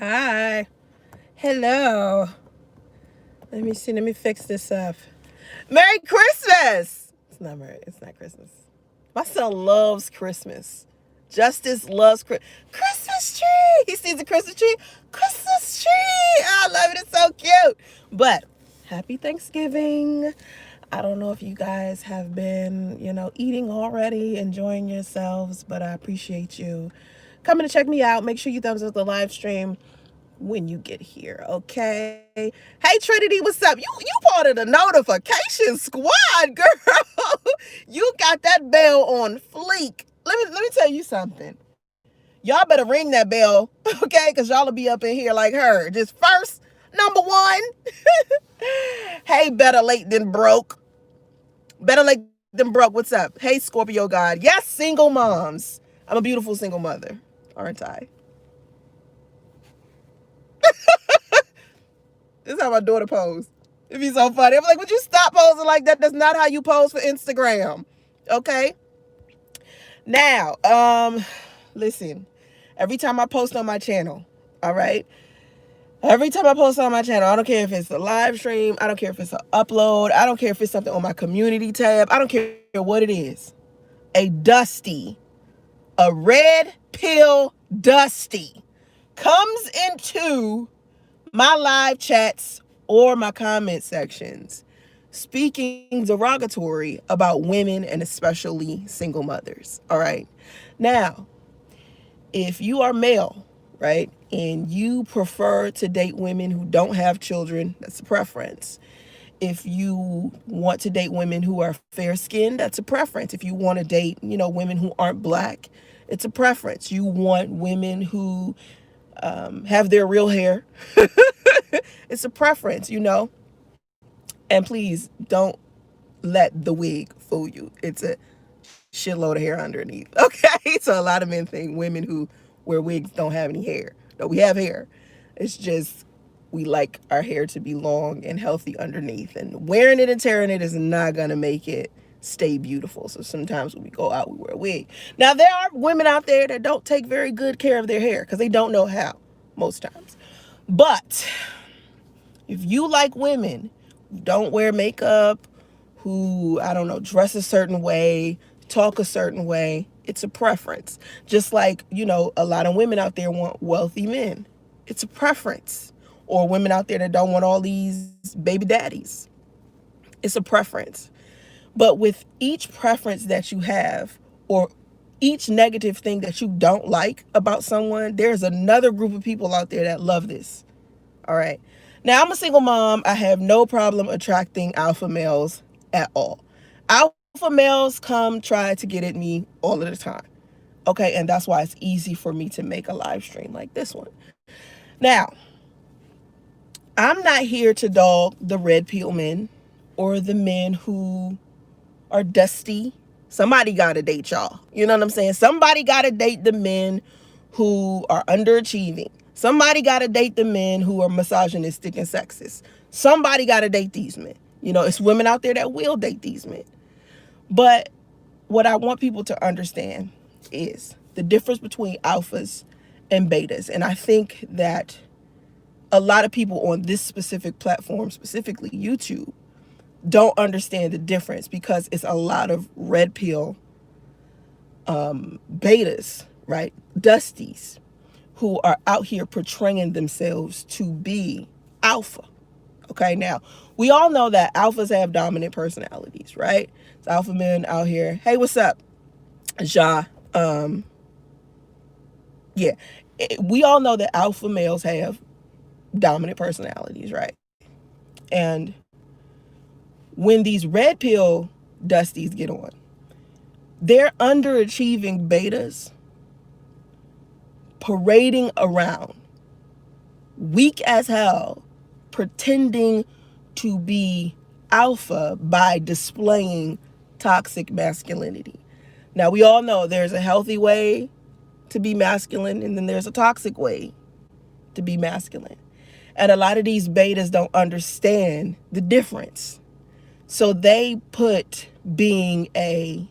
Hi. Hello. Let me see. Let me fix this up. Merry Christmas. It's not Christmas. My son loves Christmas. Justice loves Christmas tree. He sees the Christmas tree. Christmas tree. I love it. It's so cute. But happy Thanksgiving. I don't know if you guys have been, eating already, enjoying yourselves, but I appreciate you coming to check me out. Make sure you thumbs up the live stream when you get here, okay? Hey Trinity, what's up? You part of the notification squad, girl. You got that bell on fleek. Let me tell you something. Y'all better ring that bell, okay? Because y'all will be up in here like her. Just first, number one. Hey, better late than broke. Better late than broke. What's up? Hey, Scorpio God. Yes, single moms. I'm a beautiful single mother, aren't I? This is how my daughter posed. It'd be so funny. I'm like, would you stop posing like that? That's not how you pose for Instagram. Okay? Now, listen. Every time I post on my channel, all right? Every time I post on my channel, I don't care if it's a live stream, I don't care if it's an upload, I don't care if it's something on my community tab, I don't care what it is. A Dusty, a red pill Dusty comes into my live chats or my comment sections speaking derogatory about women and especially single mothers. All right. Now, if you are male, right, and you prefer to date women who don't have children, that's a preference. If you want to date women who are fair skinned, that's a preference. If you want to date, women who aren't black, it's a preference. You want women who have their real hair. It's a preference. And please don't let the wig fool you. It's a shitload of hair underneath. Okay? So a lot of men think women who wear wigs don't have any hair. No, we have hair. It's just we like our hair to be long and healthy underneath. And wearing it and tearing it is not going to make it stay beautiful. So sometimes when we go out, we wear a wig. Now, there are women out there that don't take very good care of their hair because they don't know how most times. But if you like women who don't wear makeup, who, I don't know, dress a certain way, talk a certain way, it's a preference. Just like, a lot of women out there want wealthy men. It's a preference. Or women out there that don't want all these baby daddies. It's a preference. But with each preference that you have, or each negative thing that you don't like about someone, there's another group of people out there that love this. All right. Now, I'm a single mom. I have no problem attracting alpha males at all. Alpha males come try to get at me all of the time. Okay. And that's why it's easy for me to make a live stream like this one. Now, I'm not here to dog the red pill men or the men who are dusty. Somebody got to date y'all. You know what I'm saying? Somebody got to date the men who are underachieving. Somebody got to date the men who are misogynistic and sexist. Somebody got to date these men. It's women out there that will date these men. But what I want people to understand is the difference between alphas and betas. And I think that a lot of people on this specific platform, specifically YouTube, don't understand the difference because it's a lot of red pill betas, right? Dusties, who are out here portraying themselves to be alpha. Okay, now we all know that alphas have dominant personalities, right? It's alpha men out here. Hey, what's up, Ja? Yeah, we all know that alpha males have dominant personalities, right? And when these red pill dusties get on, they're underachieving betas parading around weak as hell, pretending to be alpha by displaying toxic masculinity. Now, we all know there's a healthy way to be masculine and then there's a toxic way to be masculine. And a lot of these betas don't understand the difference. So they put being a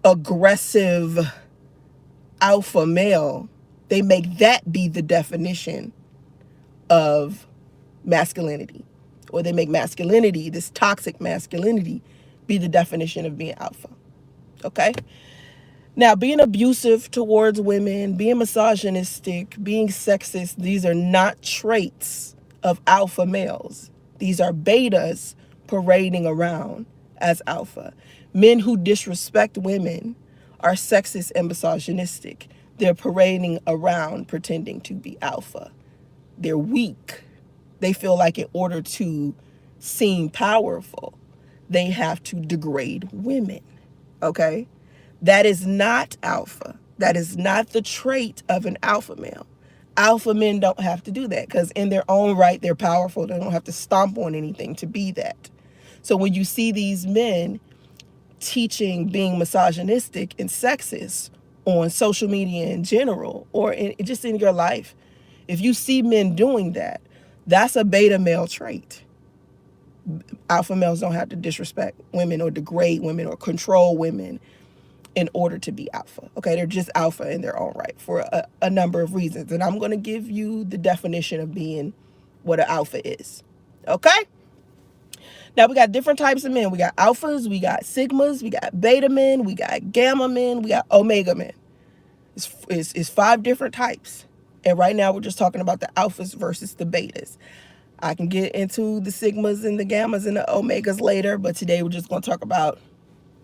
aggressive alpha male They make that be the definition of masculinity, or they make masculinity, this toxic masculinity, be the definition of being alpha. Okay? Now, being abusive towards women, being misogynistic, being sexist, these are not traits of alpha males. These are betas parading around as alpha. Men who disrespect women are sexist and misogynistic. They're parading around pretending to be alpha. They're weak. They feel like in order to seem powerful, they have to degrade women. Okay? That is not alpha. That is not the trait of an alpha male. Alpha men don't have to do that because in their own right, they're powerful. They don't have to stomp on anything to be that. So when you see these men teaching being misogynistic and sexist on social media in general, or just in your life, if you see men doing that, that's a beta male trait. Alpha males don't have to disrespect women or degrade women or control women in order to be alpha. Okay, they're just alpha in their own right for a number of reasons. And I'm going to give you the definition of being what an alpha is. Okay? Now, we got different types of men. We got alphas, we got sigmas, we got beta men, we got gamma men, we got omega men. It's 5 different types. And right now, we're just talking about the alphas versus the betas. I can get into the sigmas and the gammas and the omegas later, but today we're just going to talk about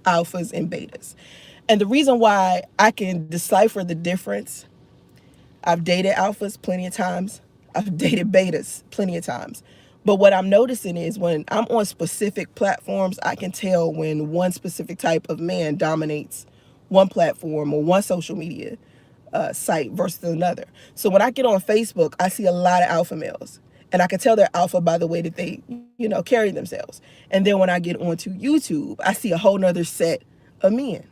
alphas and betas. And the reason why I can decipher the difference, I've dated alphas plenty of times. I've dated betas plenty of times. But what I'm noticing is when I'm on specific platforms, I can tell when one specific type of man dominates one platform or one social media site versus another. So when I get on Facebook, I see a lot of alpha males. And I can tell they're alpha by the way that they, carry themselves. And then when I get onto YouTube, I see a whole nother set of men.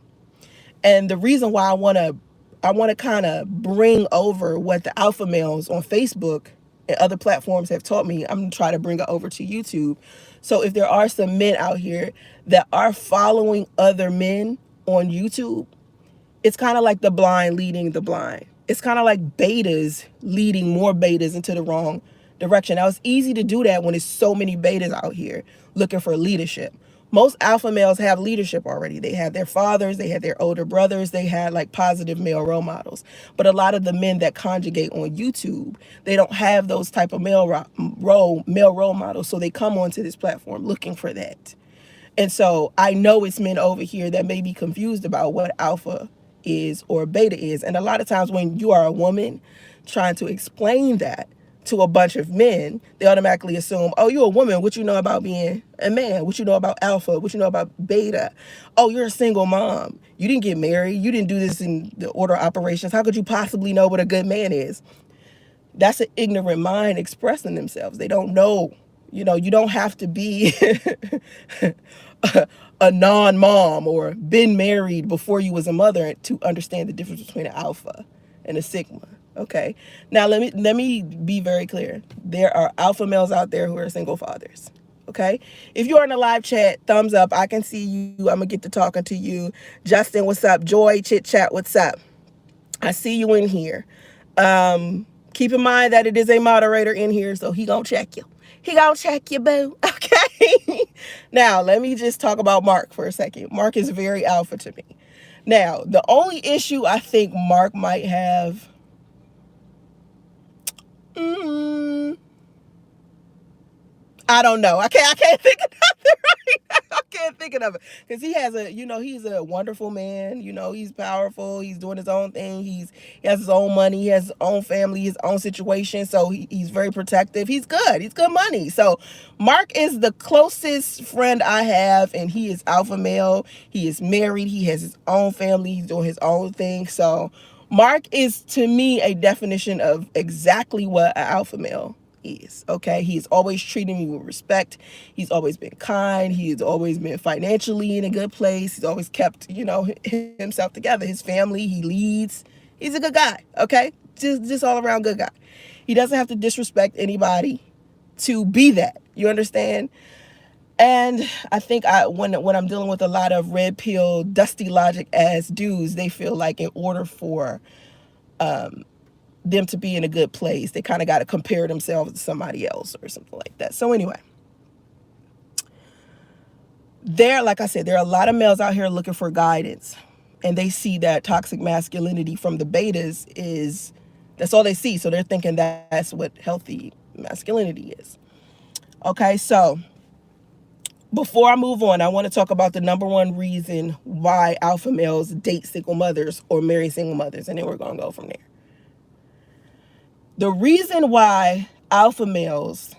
And the reason why I want to kind of bring over what the alpha males on Facebook and other platforms have taught me, I'm going to try to bring it over to YouTube. So if there are some men out here that are following other men on YouTube, it's kind of like the blind leading the blind. It's kind of like betas leading more betas into the wrong direction. Now, it's easy to do that when there's so many betas out here looking for leadership. Most alpha males have leadership already. They had their fathers, they had their older brothers, they had like positive male role models. But a lot of the men that conjugate on YouTube, they don't have those type of male role models. So they come onto this platform looking for that. And so I know it's men over here that may be confused about what alpha is or beta is. And a lot of times when you are a woman trying to explain that to a bunch of men, they automatically assume, oh, you're a woman. What you know about being a man? What you know about alpha? What you know about beta? Oh, you're a single mom. You didn't get married. You didn't do this in the order of operations. How could you possibly know what a good man is? That's an ignorant mind expressing themselves. They don't know. You don't have to be a non-mom or been married before you was a mother to understand the difference between an alpha and a sigma. Okay. Now let me be very clear. There are alpha males out there who are single fathers. Okay. If you're in the live chat, thumbs up. I can see you. I'm gonna get to talking to you. Justin, what's up? Joy, chit chat, what's up? I see you in here. Keep in mind that it is a moderator in here, so he gonna check you. He gonna check you, boo. Okay. Now let me just talk about Mark for a second. Mark is very alpha to me. Now, the only issue I think Mark might have. I don't know. I can't think of nothing right now. I can't think of it. Because he has he's a wonderful man. He's powerful. He's doing his own thing. He has his own money. He has his own family, his own situation. So he's very protective. He's good. He's good money. So Mark is the closest friend I have, and he is alpha male. He is married. He has his own family. He's doing his own thing. So Mark is, to me, a definition of exactly what an alpha male is. Okay, he's always treating me with respect. He's always been kind. He's always been financially in a good place. He's always kept himself together. His family, he leads. He's a good guy. Okay, just all around good guy. He doesn't have to disrespect anybody to be that. You understand? And I think when I'm dealing with a lot of red pill, dusty logic ass dudes, they feel like in order for them to be in a good place. They kind of got to compare themselves to somebody else or something like that. So anyway, like I said, there are a lot of males out here looking for guidance, and they see that toxic masculinity from the betas that's all they see. So they're thinking that's what healthy masculinity is. Okay, so before I move on, I want to talk about the number one reason why alpha males date single mothers or marry single mothers, and then we're going to go from there. The reason why alpha males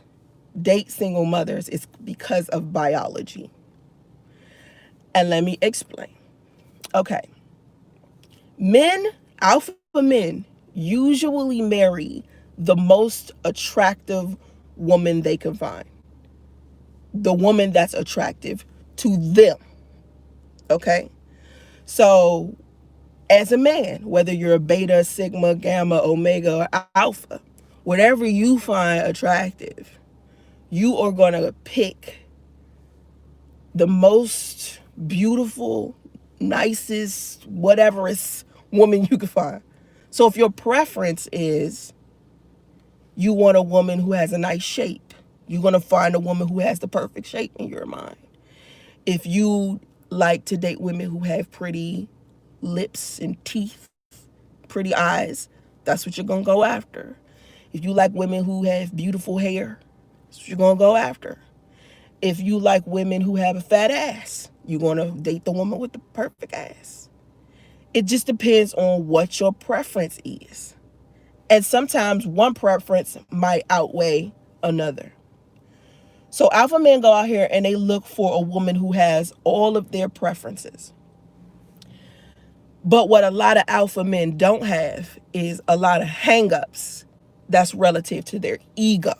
date single mothers is because of biology. And let me explain. Okay. Alpha men, usually marry the most attractive woman they can find. The woman that's attractive to them. Okay? So, as a man, whether you're a beta, sigma, gamma, omega, or alpha, whatever you find attractive, you are going to pick the most beautiful, nicest, whateverest woman you can find. So if your preference is you want a woman who has a nice shape, you're going to find a woman who has the perfect shape in your mind. If you like to date women who have pretty lips and teeth, pretty eyes, that's what you're going to go after. If you like women who have beautiful hair, that's what you're going to go after. If you like women who have a fat ass, you're going to date the woman with the perfect ass. It just depends on what your preference is. And sometimes one preference might outweigh another. So alpha men go out here and they look for a woman who has all of their preferences. But what a lot of alpha men don't have is a lot of hang-ups that's relative to their ego.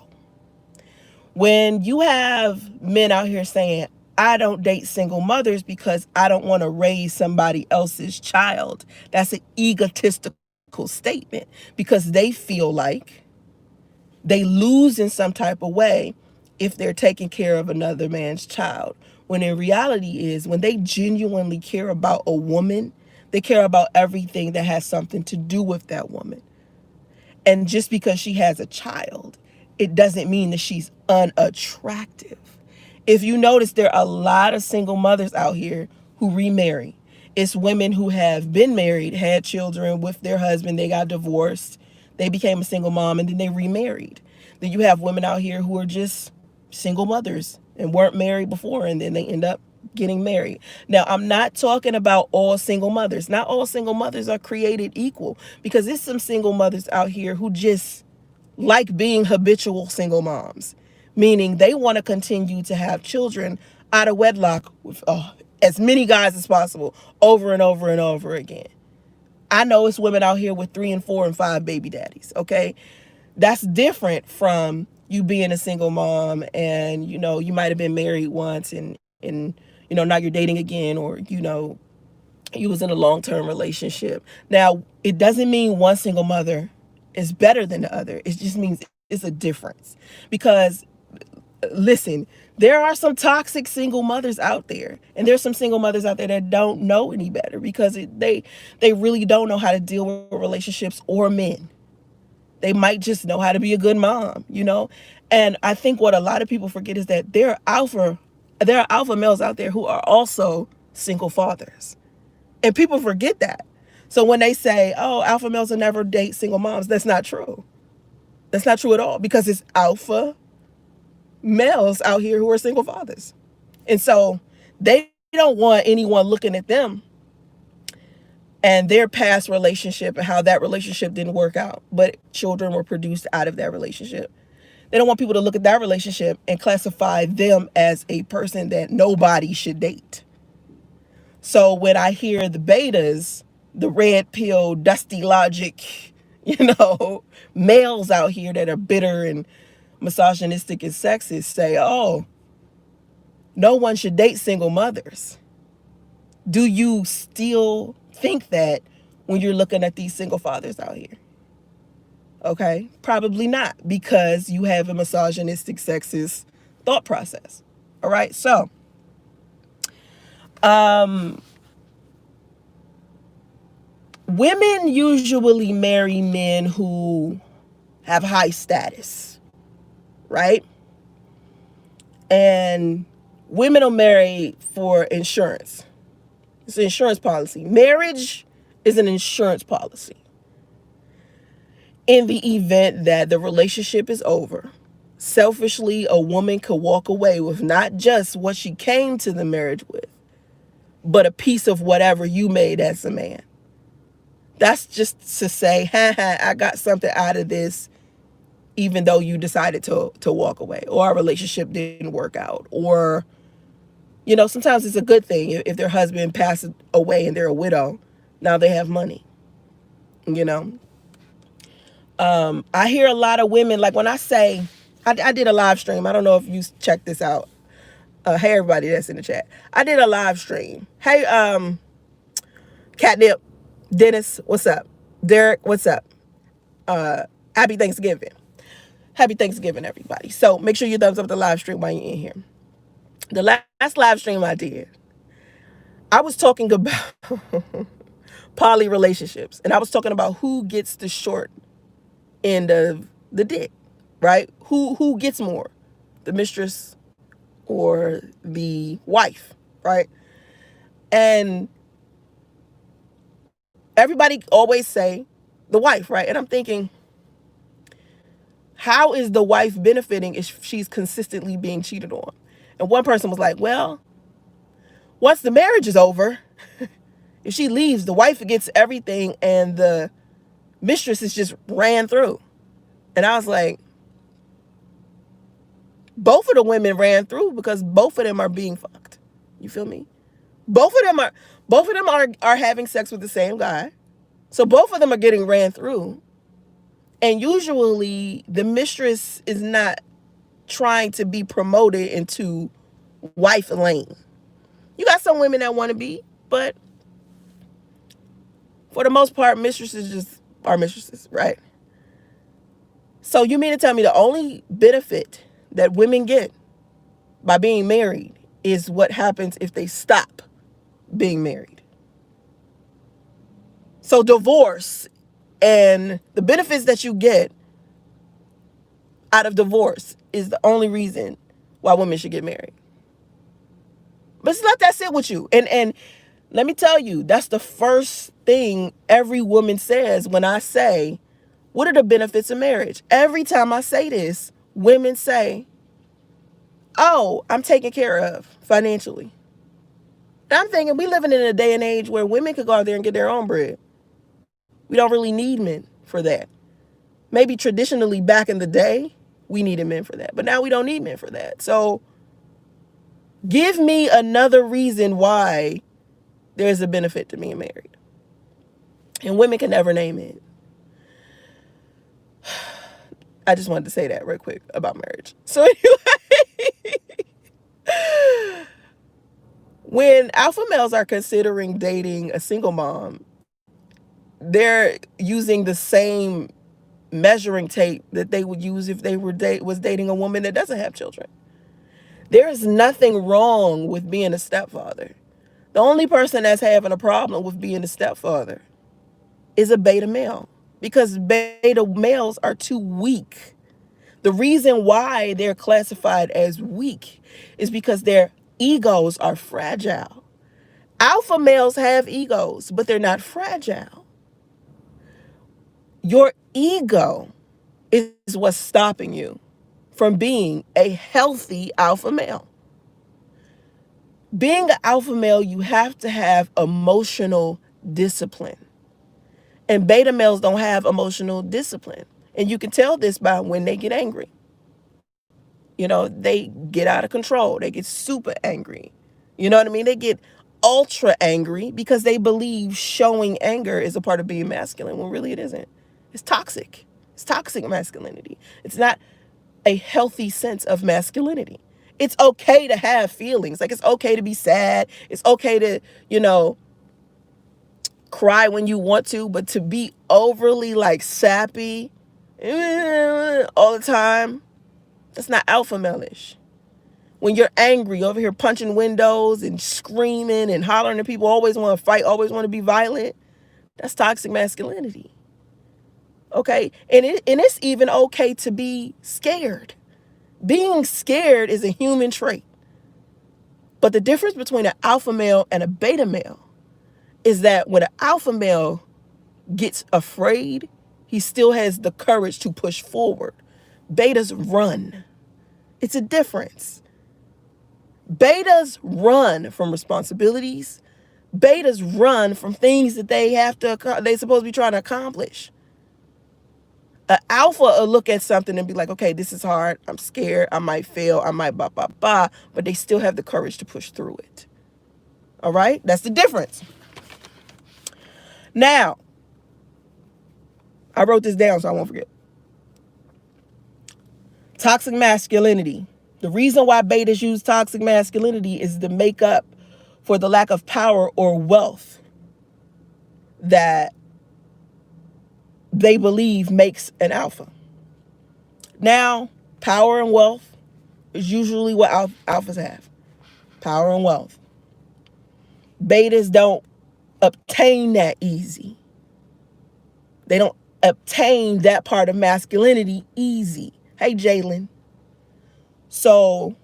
When you have men out here saying, I don't date single mothers because I don't want to raise somebody else's child, that's an egotistical statement, because they feel like they lose in some type of way if they're taking care of another man's child. When in reality is, when they genuinely care about a woman, they care about everything that has something to do with that woman. And just because she has a child, it doesn't mean that she's unattractive. If you notice, there are a lot of single mothers out here who remarry. It's women who have been married, had children with their husband, they got divorced, they became a single mom, and then they remarried. Then you have women out here who are just single mothers and weren't married before, and then they end up getting married. Now, I'm not talking about all single mothers. Not all single mothers are created equal, because there's some single mothers out here who just like being habitual single moms, meaning they want to continue to have children out of wedlock with as many guys as possible over and over and over again. I know it's women out here with 3 and 4 and 5 baby daddies, okay? That's different from you being a single mom and, you might have been married once and now you're dating again, or, you was in a long-term relationship. Now, it doesn't mean one single mother is better than the other. It just means it's a difference. Because, listen, there are some toxic single mothers out there, and there's some single mothers out there that don't know any better, because they really don't know how to deal with relationships or men. They might just know how to be a good mom, And I think what a lot of people forget is that there are alpha males out there who are also single fathers. And people forget that. So when they say, oh, alpha males will never date single moms, that's not true. That's not true at all, because it's alpha males out here who are single fathers. And so they don't want anyone looking at them and their past relationship and how that relationship didn't work out, but children were produced out of that relationship. They don't want people to look at that relationship and classify them as a person that nobody should date. So when I hear the betas, the red pill, dusty logic, males out here that are bitter and misogynistic and sexist say, oh, no one should date single mothers. Do you still think that when you're looking at these single fathers out here? Okay, probably not, because you have a misogynistic, sexist thought process. All right, so Women usually marry men who have high status, right? And women are married for insurance. It's an insurance policy. Marriage is an insurance policy. In the event that the relationship is over, selfishly, a woman could walk away with not just what she came to the marriage with, but a piece of whatever you made as a man. That's just to say, I got something out of this, even though you decided to walk away, or our relationship didn't work out, or, sometimes it's a good thing if their husband passes away and they're a widow. Now they have money, I hear a lot of women, like when I say, I did a live stream. I don't know if you checked this out. Hey, everybody that's in the chat. I did a live stream. Hey, Catnip, Dennis, what's up? Derek, what's up? Happy Thanksgiving. Happy Thanksgiving, everybody. So make sure you thumbs up the live stream while you're in here. The last live stream I did, I was talking about poly relationships. And I was talking about who gets the short end of the dick, right? Who gets more? The mistress or the wife, right? And everybody always say the wife, right? And I'm thinking, how is the wife benefiting if she's consistently being cheated on? And one person was like, well, once the marriage is over, if she leaves, the wife gets everything and the mistress is just ran through. And I was like, both of the women ran through because both of them are being fucked. You feel me? Both of them are having sex with the same guy. So both of them are getting ran through. And usually the mistress is not trying to be promoted into wife lane. You got some women that want to be, but for the most part, mistresses just are mistresses, right? So you mean to tell me the only benefit that women get by being married is what happens if they stop being married? So divorce and the benefits that you get out of divorce is the only reason why women should get married. But just let that sit with you. And let me tell you, that's the first thing every woman says when I say, what are the benefits of marriage? Every time I say this, women say, oh, I'm taken care of financially. And I'm thinking, we living in a day and age where women could go out there and get their own bread. We don't really need men for that. Maybe traditionally back in the day, we needed men for that. But now we don't need men for that. So give me another reason why there's a benefit to being married. And women can never name it. I just wanted to say that real quick about marriage. So anyway, when alpha males are considering dating a single mom, they're using the same measuring tape that they would use if they was dating a woman that doesn't have children. There is nothing wrong with being a stepfather. The only person that's having a problem with being a stepfather is a beta male, because beta males are too weak. The reason why they're classified as weak is because their egos are fragile. Alpha males have egos, but they're not fragile. Your ego is what's stopping you from being a healthy alpha male. Being an alpha male, you have to have emotional discipline. And beta males don't have emotional discipline. And you can tell this by when they get angry. They get out of control. They get super angry. You know what I mean? They get ultra angry because they believe showing anger is a part of being masculine, when really it isn't. It's toxic. It's toxic masculinity. It's not a healthy sense of masculinity. It's okay to have feelings. Like, it's okay to be sad. It's okay to, cry when you want to, but to be overly sappy all the time, that's not alpha male-ish. When you're angry, over here punching windows and screaming and hollering at people, always want to fight, always want to be violent, That's toxic masculinity. Okay? And it's even okay to be scared. Being scared is a human trait. But the difference between an alpha male and a beta male is that when an alpha male gets afraid, he still has the courage to push forward. Betas run. It's a difference. Betas run from responsibilities. Betas run from things that they're supposed to be trying to accomplish. An alpha will look at something and be like, okay, this is hard. I'm scared. I might fail. I might but they still have the courage to push through it. All right? That's the difference. Now, I wrote this down so I won't forget. Toxic masculinity. The reason why betas use toxic masculinity is to make up for the lack of power or wealth that they believe makes an alpha. Now, power and wealth is usually what alphas have. Power and wealth. Betas don't obtain that easy. They don't obtain that part of masculinity easy. Hey, Jalen. So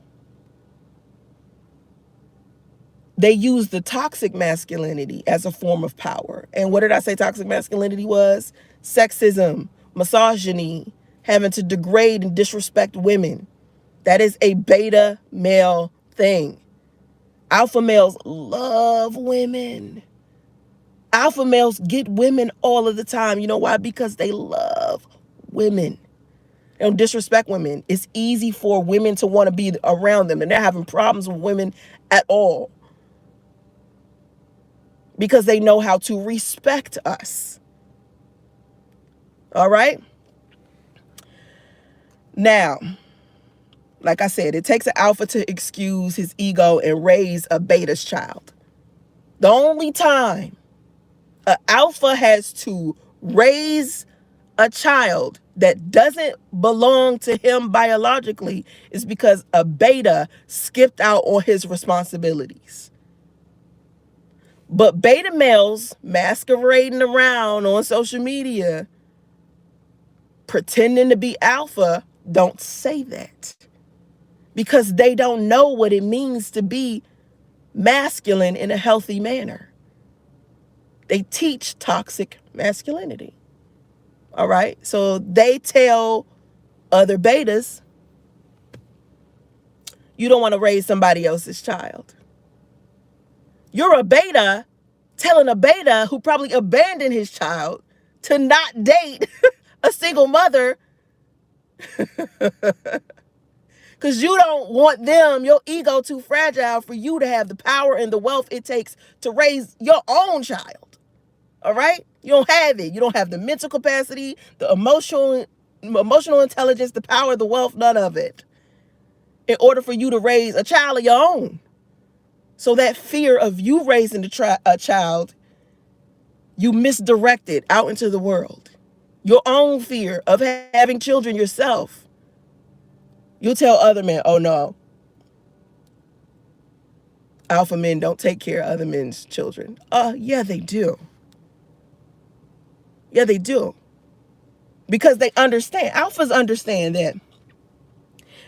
they use the toxic masculinity as a form of power. And what did I say toxic masculinity was? Sexism, misogyny, having to degrade and disrespect women. That is a beta male thing. Alpha males love women. Alpha males get women all of the time. You know why? Because they love women. They don't disrespect women. It's easy for women to want to be around them, and they're having problems with women at all because they know how to respect us. All right? Now, like I said, it takes an alpha to excuse his ego and raise a beta's child. The only time an alpha has to raise a child that doesn't belong to him biologically is because a beta skipped out on his responsibilities. But beta males masquerading around on social media, pretending to be alpha, don't say that because they don't know what it means to be masculine in a healthy manner. They teach toxic masculinity. All right. So they tell other betas, you don't want to raise somebody else's child. You're a beta telling a beta who probably abandoned his child to not date a single mother because you don't want them, your ego too fragile for you to have the power and the wealth it takes to raise your own child. All right? You don't have it. You don't have the mental capacity, the emotional intelligence, the power, the wealth, none of it. In order for you to raise a child of your own. So that fear of you raising a child, you misdirect it out into the world. Your own fear of having children yourself. You'll tell other men, oh no, alpha men don't take care of other men's children. Yeah, they do. Yeah, they do. Because they understand. Alphas understand that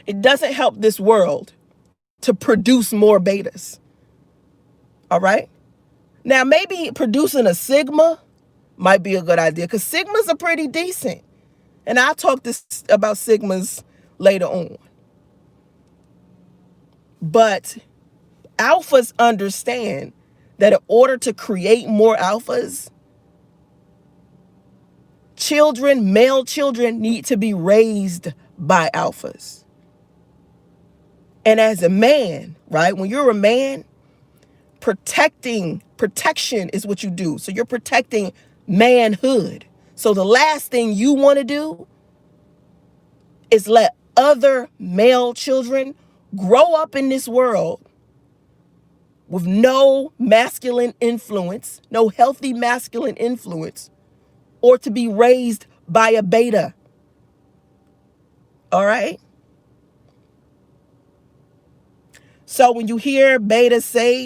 it doesn't help this world to produce more betas. All right? Now, maybe producing a sigma might be a good idea because sigmas are pretty decent. And I'll talk about sigmas later on. But alphas understand that in order to create more alphas, male children need to be raised by alphas. And as a man, right, when you're a man, protection is what you do. So you're protecting manhood. So the last thing you want to do is let other male children grow up in this world with no masculine influence, no healthy masculine influence, or to be raised by a beta. All right? So when you hear betas say,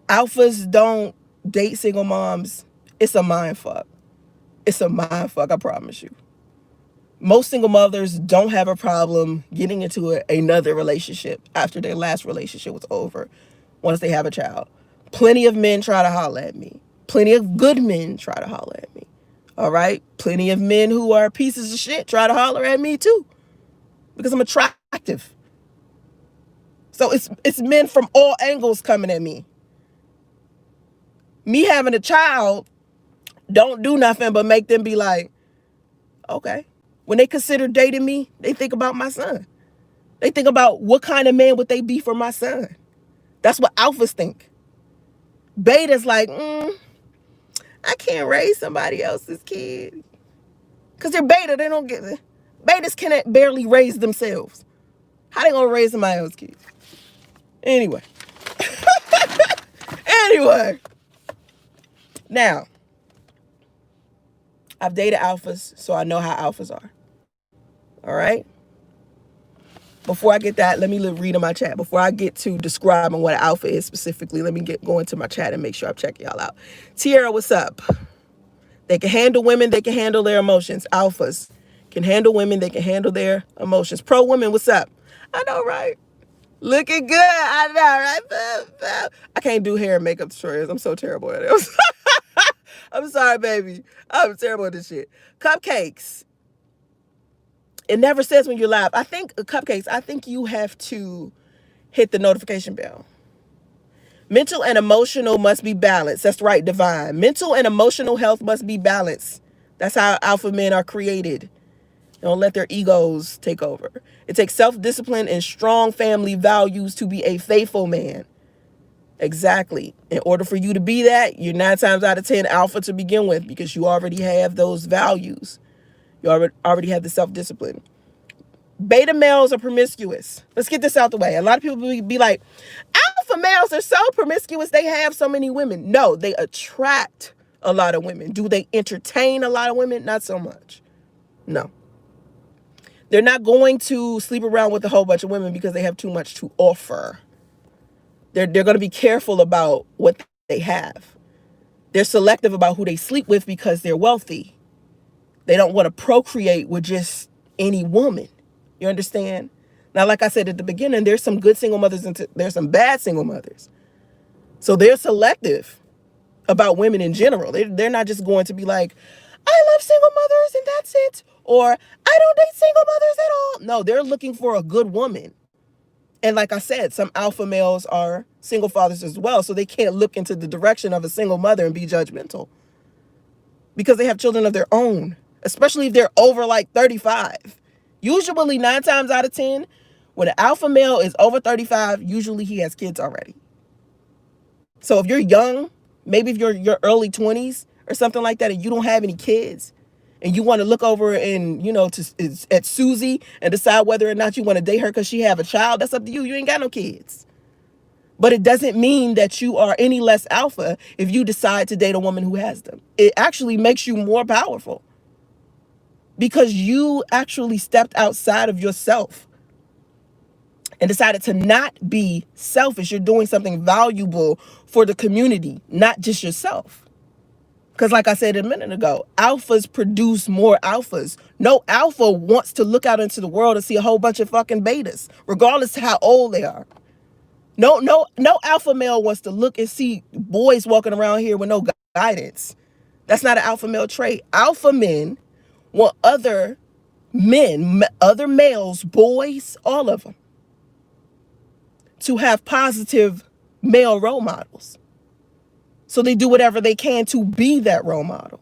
Alphas don't date single moms. It's a mind fuck. It's a mind fuck, I promise you. Most single mothers don't have a problem getting into another relationship after their last relationship was over once they have a child. Plenty of men try to holler at me. Plenty of good men try to holler at me. All right? Plenty of men who are pieces of shit try to holler at me too. Because I'm attractive. So it's men from all angles coming at me. Me having a child don't do nothing but make them be like, okay. When they consider dating me, they think about my son. They think about what kind of man would they be for my son. That's what alphas think. Betas like, I can't raise somebody else's kid. Because they're beta, they don't get it. Betas can barely raise themselves. How they gonna raise somebody else's kid? Anyway. Anyway. Now, I've dated alphas, so I know how alphas are. All right? Before I get that, let me read in my chat. Before I get to describing what an alpha is specifically, let me go into my chat and make sure I'm checking y'all out. Tierra, what's up? They can handle women. They can handle their emotions. Alphas can handle women. They can handle their emotions. Pro women, what's up? I know, right? Looking good. I know, right? I can't do hair and makeup tutorials. I'm so terrible at it. I'm sorry, baby. I'm terrible at this shit. Cupcakes. It never says when you're live. I think cupcakes, I think you have to hit the notification bell. Mental and emotional must be balanced. That's right, Divine. Mental and emotional health must be balanced. That's how alpha men are created. Don't let their egos take over. It takes self-discipline and strong family values to be a faithful man. Exactly. In order for you to be that, you're 9 times out of 10 alpha to begin with because you already have those values. You already have the self-discipline. Beta males are promiscuous. Let's get this out the way. A lot of people be like, alpha males are so promiscuous, they have so many women. No, they attract a lot of women. Do they entertain a lot of women? Not so much. No. They're not going to sleep around with a whole bunch of women because they have too much to offer. They're going to be careful about what they have. They're selective about who they sleep with because they're wealthy. They don't want to procreate with just any woman. You understand? Now, like I said at the beginning, there's some good single mothers and there's some bad single mothers. So they're selective about women in general. They're not just going to be like, I love single mothers and that's it. Or I don't date single mothers at all. No, they're looking for a good woman. And like I said, some alpha males are single fathers as well. So they can't look into the direction of a single mother and be judgmental. Because they have children of their own. Especially if they're over like 35. Usually 9 times out of 10, when an alpha male is over 35, usually he has kids already. So if you're young, maybe if you're your early 20s or something like that, and you don't have any kids, and you want to look over and, at Susie and decide whether or not you want to date her because she have a child, that's up to you. You ain't got no kids. But it doesn't mean that you are any less alpha if you decide to date a woman who has them. It actually makes you more powerful. Because you actually stepped outside of yourself and decided to not be selfish. You're doing something valuable for the community, not just yourself. Because like I said a minute ago, alphas produce more alphas. No alpha wants to look out into the world and see a whole bunch of fucking betas, regardless of how old they are. No alpha male wants to look and see boys walking around here with no guidance. That's not an alpha male trait. Alpha men want other men, other males, boys, all of them, to have positive male role models. So they do whatever they can to be that role model.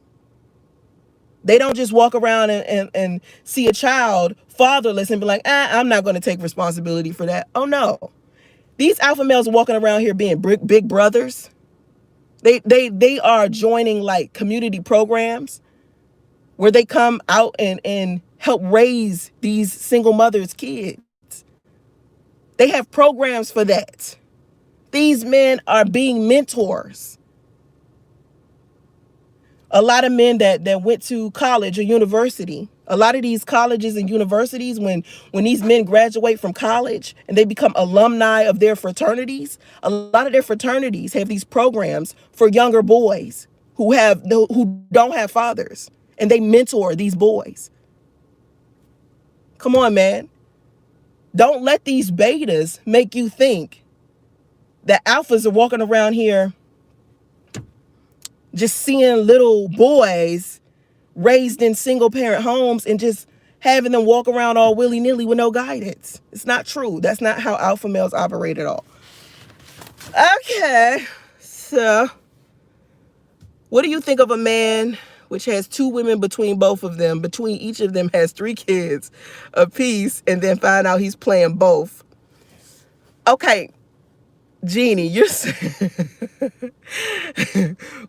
They don't just walk around and see a child fatherless and be like, I'm not going to take responsibility for that. Oh, no. These alpha males are walking around here being big brothers. They are joining like community programs where they come out and help raise these single mothers' kids. They have programs for that. These men are being mentors. A lot of men that went to college or university A lot of these colleges and universities, when these men graduate from college and they become alumni of their fraternities, a lot of their fraternities have these programs for younger boys who don't have fathers, and they mentor these boys. Come on, man. Don't let these betas make you think that alphas are walking around here just seeing little boys raised in single parent homes and just having them walk around all willy-nilly with no guidance. It's not true. That's not how alpha males operate at all. Okay, so what do you think of a man which has 2 women between both of them, between each of them has 3 kids apiece, and then find out he's playing both? Okay, Jeannie, you're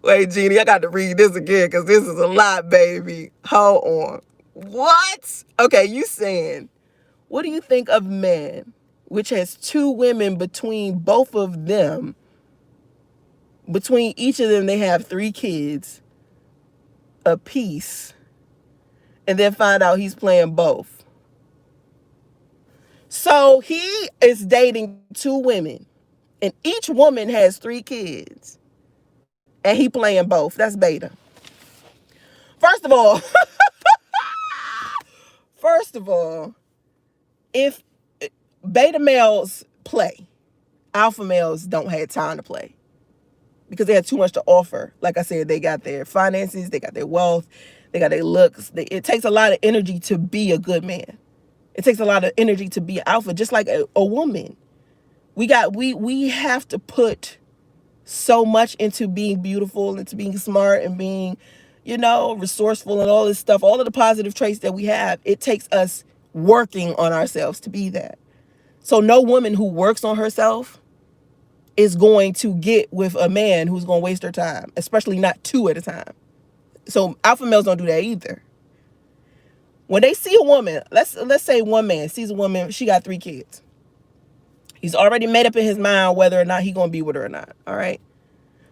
wait, Jeannie, I got to read this again because this is a lot, baby. Hold on. What? Okay, you saying, what do you think of man which has 2 women between both of them? Between each of them, they have 3 kids apiece, and then find out he's playing both. So he is dating 2 women, and each woman has 3 kids, and he playing both. That's beta. First of all, if beta males play, alpha males don't have time to play because they have too much to offer. Like I said, they got their finances, they got their wealth, they got their looks. It takes a lot of energy to be a good man. It takes a lot of energy to be alpha, just like a woman. We have to put so much into being beautiful, into being smart, and being, resourceful, and all this stuff. All of the positive traits that we have, it takes us working on ourselves to be that. So no woman who works on herself is going to get with a man who's going to waste her time, especially not 2 at a time. So alpha males don't do that either. When they see a woman, let's say one man sees a woman, she got 3 kids. He's already made up in his mind whether or not he's going to be with her or not, all right?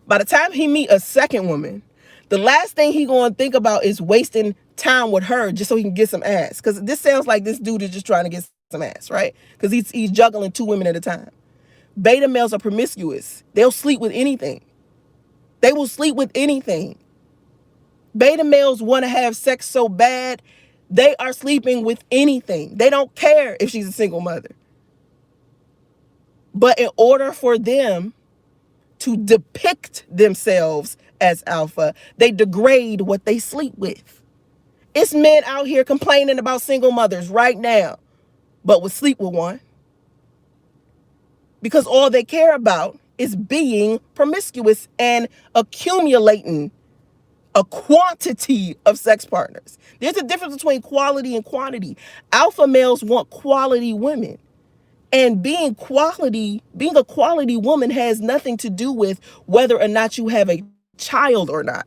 By the time he meet a second woman, the last thing he going to think about is wasting time with her just so he can get some ass. Because this sounds like this dude is just trying to get some ass, right? Because he's juggling 2 women at a time. Beta males are promiscuous. They'll sleep with anything. They will sleep with anything. Beta males want to have sex so bad, they are sleeping with anything. They don't care if she's a single mother. But in order for them to depict themselves as alpha, they degrade what they sleep with. It's men out here complaining about single mothers right now, but would sleep with one. Because all they care about is being promiscuous and accumulating a quantity of sex partners. There's a difference between quality and quantity. Alpha males want quality women. And being a quality woman has nothing to do with whether or not you have a child or not.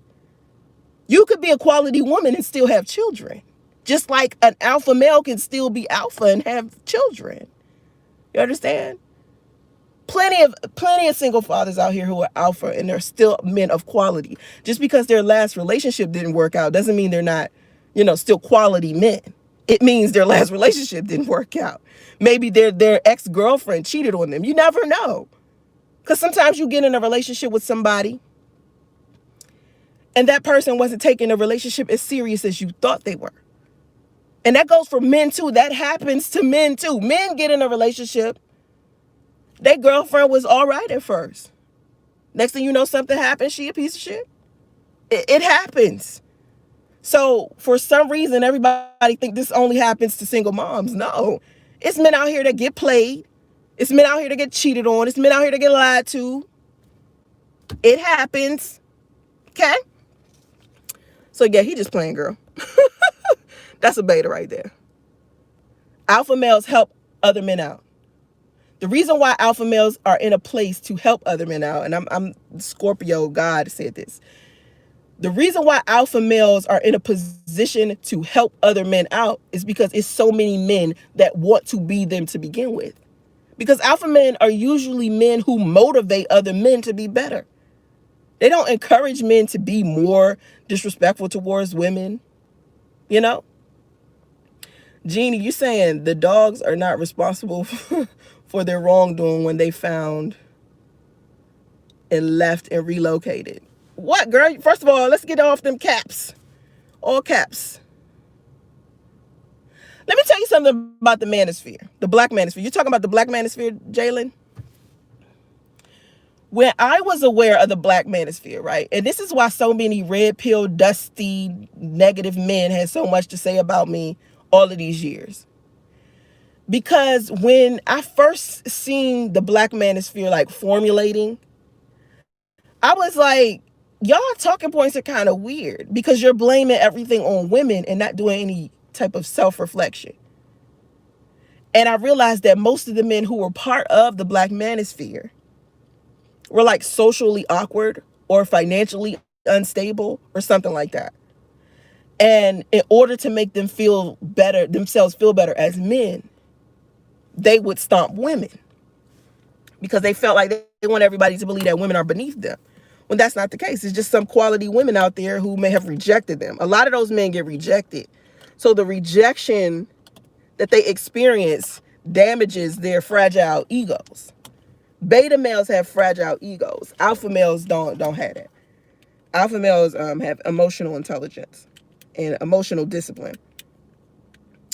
You could be a quality woman and still have children. Just like an alpha male can still be alpha and have children. You understand? Plenty of single fathers out here who are alpha and they're still men of quality. Just because their last relationship didn't work out doesn't mean they're not, still quality men. It means their last relationship didn't work out. Maybe their ex-girlfriend cheated on them. You never know. Because sometimes you get in a relationship with somebody and that person wasn't taking the relationship as serious as you thought they were. And that goes for men too. That happens to men too. Men get in a relationship. Their girlfriend was all right at first. Next thing you know, something happens. She a piece of shit. It happens. So for some reason, everybody think this only happens to single moms. No. It's men out here that get played. It's men out here that get cheated on. It's men out here that get lied to. It happens. Okay? So yeah, he just playing, girl. That's a beta right there. Alpha males help other men out. The reason why alpha males are in a place to help other men out, and I'm Scorpio, God said this. The reason why alpha males are in a position to help other men out is because it's so many men that want to be them to begin with. Because alpha men are usually men who motivate other men to be better. They don't encourage men to be more disrespectful towards women, Jeannie, you saying the dogs are not responsible for their wrongdoing when they found and left and relocated. What, girl? First of all, let's get off them caps. All caps. Let me tell you something about the manosphere, the black manosphere. You're talking about the black manosphere, Jalen? When I was aware of the black manosphere, right? And this is why so many red pill, dusty, negative men had so much to say about me all of these years. Because when I first seen the black manosphere like formulating, I was like, y'all talking points are kind of weird because you're blaming everything on women and not doing any type of self-reflection. And I realized that most of the men who were part of the black manosphere were like socially awkward or financially unstable or something like that. And in order to make them feel better, themselves feel better as men, they would stomp women because they felt like they want everybody to believe that women are beneath them. When that's not the case. It's just some quality women out there who may have rejected them. A lot of those men get rejected. So the rejection that they experience damages their fragile egos. Beta males have fragile egos. Alpha males don't have that. Alpha males have emotional intelligence and emotional discipline.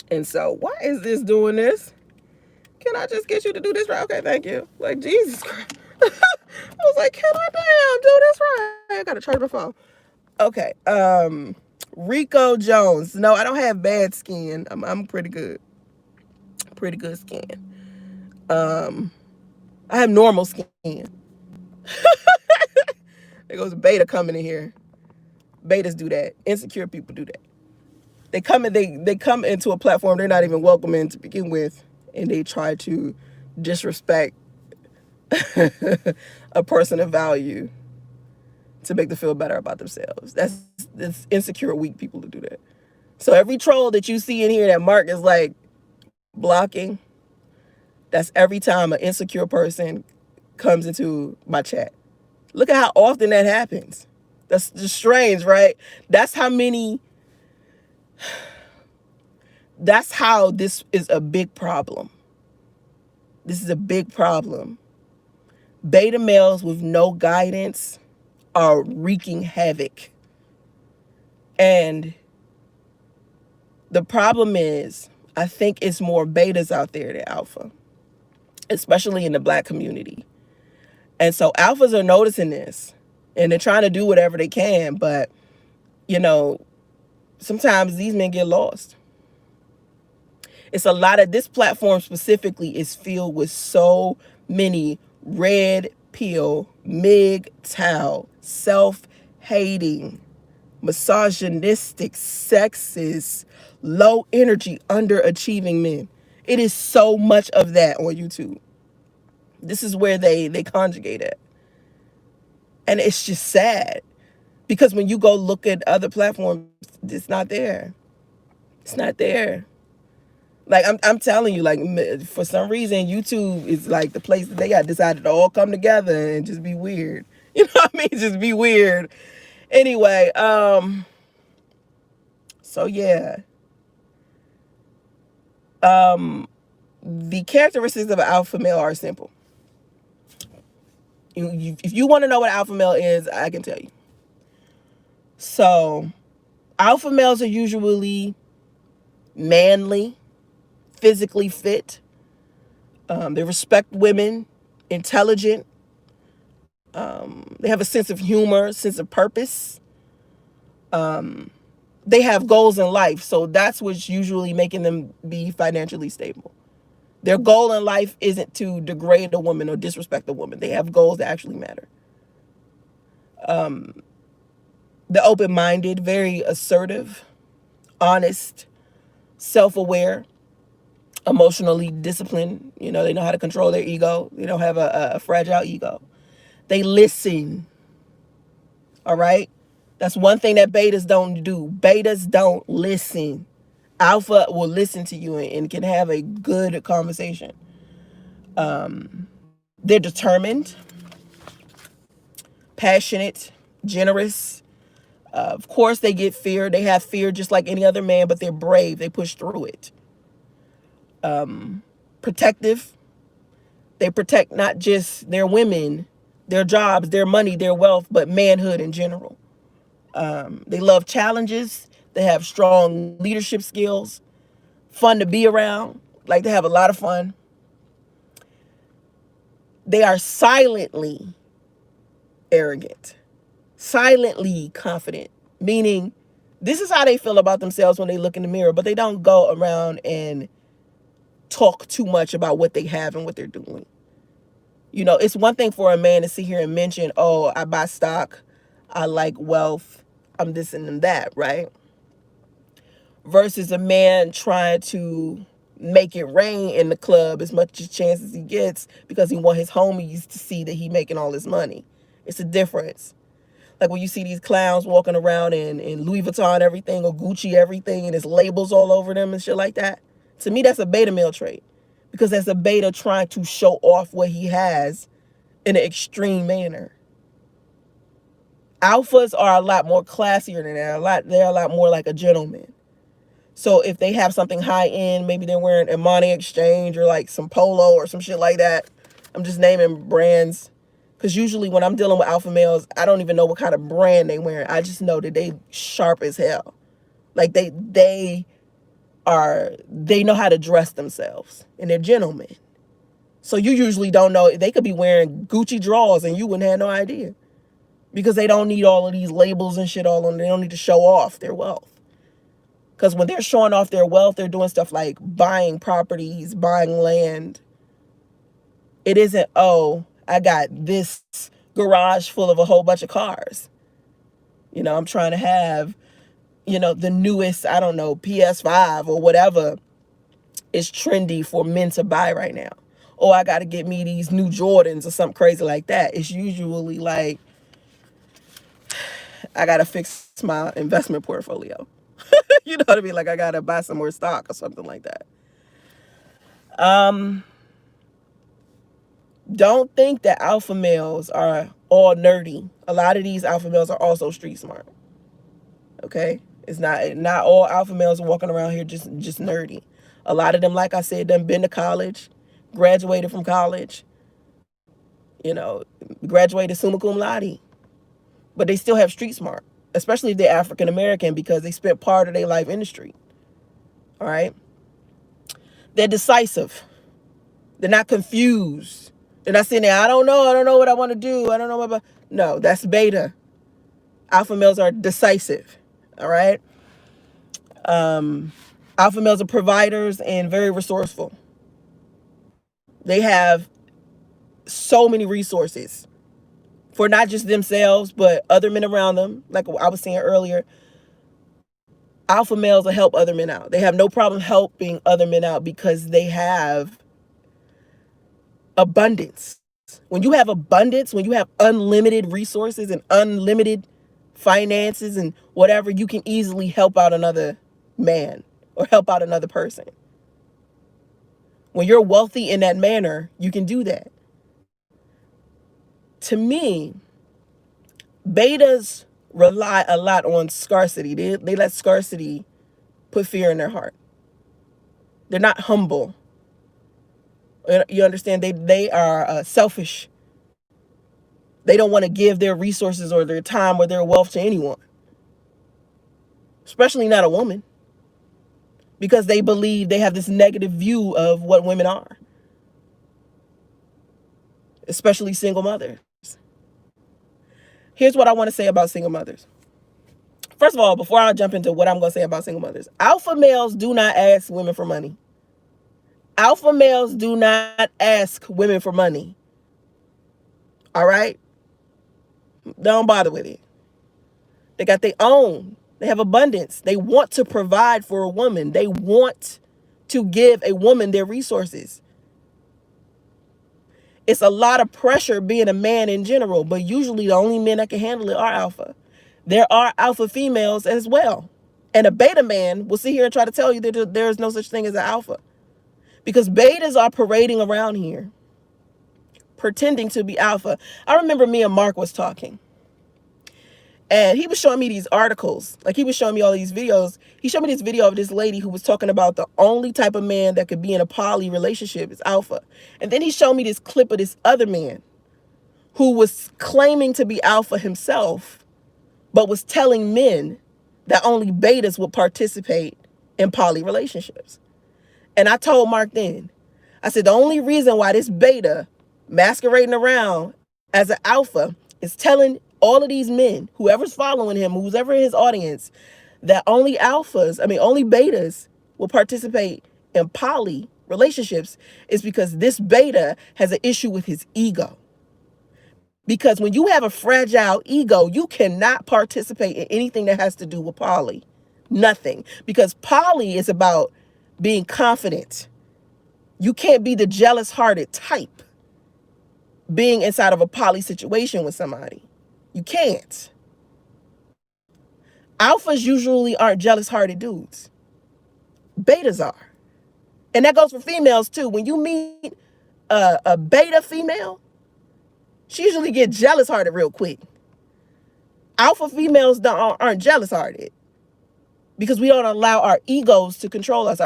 And so, why is this doing this? Can I just get you to do this right? Okay, thank you. Like, Jesus Christ. I was like, can I do this right? I gotta charge my phone. Okay. Rico Jones. No, I don't have bad skin. I'm pretty good. Pretty good skin. I have normal skin. There goes a beta coming in here. Betas do that. Insecure people do that. They come into a platform they're not even welcome in to begin with, and they try to disrespect a person of value to make them feel better about themselves. That's insecure, weak people to do that. So every troll that you see in here that Mark is like blocking, that's every time an insecure person comes into my chat. Look at how often that happens. That's just strange, right? That's how this is a big problem. This is a big problem. Beta males with no guidance are wreaking havoc. And the problem is, I think it's more betas out there than alpha, especially in the black community. And so alphas are noticing this and they're trying to do whatever they can. But, sometimes these men get lost. It's a lot of this platform specifically is filled with so many red pill, MGTOW, self-hating, misogynistic, sexist, low energy, underachieving men. It is so much of that on YouTube. This is where they conjugate it. And it's just sad. Because when you go look at other platforms, it's not there. It's not there. Like, I'm telling you, like, for some reason, YouTube is like the place that they got decided to all come together and just be weird. You know what I mean? Just be weird. Anyway, so yeah. The characteristics of an alpha male are simple. If you want to know what alpha male is, I can tell you. So, alpha males are usually manly, physically fit. They respect women, intelligent. They have a sense of humor, sense of purpose. They have goals in life. So that's what's usually making them be financially stable. Their goal in life isn't to degrade a woman or disrespect a woman. They have goals that actually matter. They're open-minded, very assertive, honest, self-aware, emotionally disciplined. They know how to control their ego. They don't have a fragile ego. They listen. All right? That's one thing that betas don't do. Betas don't listen. Alpha will listen to you and can have a good conversation. They're determined, passionate, generous. Of course, they get fear. They have fear just like any other man, but they're brave. They push through it. protective. They protect not just their women, their jobs, their money, their wealth, but manhood in general. They love challenges. They have strong leadership skills, fun to be around. Like, they have a lot of fun. They are silently arrogant, silently confident, meaning this is how they feel about themselves when they look in the mirror, but they don't go around and talk too much about what they have and what they're doing. You know, it's one thing for a man to sit here and mention, oh, I buy stock, I like wealth, I'm this and that, right? Versus a man trying to make it rain in the club as much as chances he gets because he want his homies to see that he making all this money. It's a difference. Like when you see these clowns walking around in Louis Vuitton everything or Gucci everything and there's labels all over them and shit like that. To me, that's a beta male trait, because that's a beta trying to show off what he has in an extreme manner. Alphas are a lot more classier than that. They're a lot more like a gentleman. So if they have something high end, maybe they're wearing Imani Exchange or like some Polo or some shit like that. I'm just naming brands. Because usually when I'm dealing with alpha males, I don't even know what kind of brand they wearing. I just know that they sharp as hell. Like they know how to dress themselves, and they're gentlemen. So you usually don't know. They could be wearing Gucci drawers and you wouldn't have no idea, because they don't need all of these labels and shit all on. They don't need to show off their wealth. Because when they're showing off their wealth, they're doing stuff like buying properties, buying land. It isn't, oh, I got this garage full of a whole bunch of cars. You know, I'm trying to have, you know, the newest, I don't know, PS5 or whatever is trendy for men to buy right now. Or I got to get me these new Jordans or something crazy like that. It's usually like, I got to fix my investment portfolio. You know what I mean? Like, I got to buy some more stock or something like that. Don't think that alpha males are all nerdy. A lot of these alpha males are also street smart. Okay? It's not all alpha males are walking around here just nerdy. A lot of them, like I said, done been to college, graduated from college, you know, graduated summa cum laude. But they still have street smart, especially if they're African American, because they spent part of their life in the street. All right? They're decisive. They're not confused. They're not sitting there, I don't know what I want to do. I don't know what. No, that's beta. Alpha males are decisive. All right? Alpha males are providers and very resourceful. They have so many resources for not just themselves, but other men around them. Like I was saying earlier, alpha males will help other men out. They have no problem helping other men out because they have abundance. When you have abundance, when you have unlimited resources and unlimited finances and whatever, you can easily help out another man or help out another person. When you're wealthy in that manner, you can do that. To me, betas rely a lot on scarcity. They let scarcity put fear in their heart. They're not humble. You understand? They are selfish. They don't want to give their resources or their time or their wealth to anyone, especially not a woman, because they believe they have this negative view of what women are, especially single mothers. Here's what I want to say about single mothers. First of all, before I jump into what I'm going to say about single mothers, alpha males do not ask women for money. Alpha males do not ask women for money. All right? Don't bother with it. They got their own. They have abundance. They want to provide for a woman. They want to give a woman their resources. It's a lot of pressure being a man in general, but usually the only men that can handle it are alpha. There are alpha females as well. And a beta man will sit here and try to tell you that there is no such thing as an alpha. Because betas are parading around here, pretending to be alpha. I remember me and Mark was talking. And he was showing me these articles. Like, he was showing me all these videos. He showed me this video of this lady who was talking about the only type of man that could be in a poly relationship is alpha. And then he showed me this clip of this other man who was claiming to be alpha himself, but was telling men that only betas would participate in poly relationships. And I told Mark then, I said, the only reason why this beta masquerading around as an alpha is telling all of these men, whoever's following him, who's ever his audience, that only only betas will participate in poly relationships is because this beta has an issue with his ego. Because when you have a fragile ego, you cannot participate in anything that has to do with poly. Nothing. Because poly is about being confident. You can't be the jealous-hearted type being inside of a poly situation with somebody. You can't. Alphas usually aren't jealous-hearted dudes. Betas are. And that goes for females too. When you meet a beta female, she usually gets jealous-hearted real quick. Alpha females aren't jealous-hearted because we don't allow our egos to control us.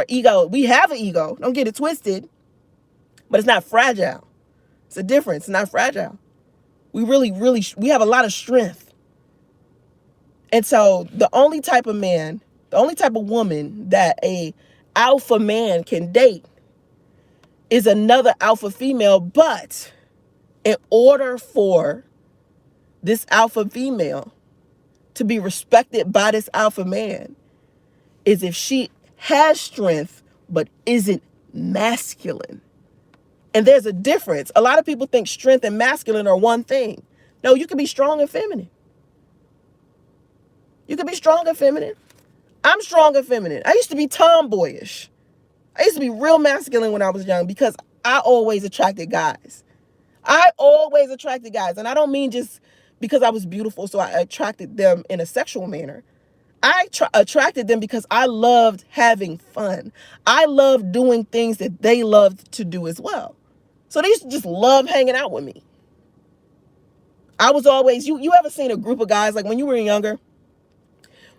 We have an ego. Don't get it twisted. But it's not fragile. It's a difference. It's not fragile. We have a lot of strength. And so the only type of woman that a alpha man can date is another alpha female. But in order for this alpha female to be respected by this alpha man is if she has strength but isn't masculine. And there's a difference. A lot of people think strength and masculine are one thing. No, you can be strong and feminine. You can be strong and feminine. I'm strong and feminine. I used to be tomboyish. I used to be real masculine when I was young because I always attracted guys. And I don't mean just because I was beautiful, so I attracted them in a sexual manner. I attracted them because I loved having fun. I loved doing things that they loved to do as well. So they used to just love hanging out with me. I was always, you ever seen a group of guys, like when you were younger,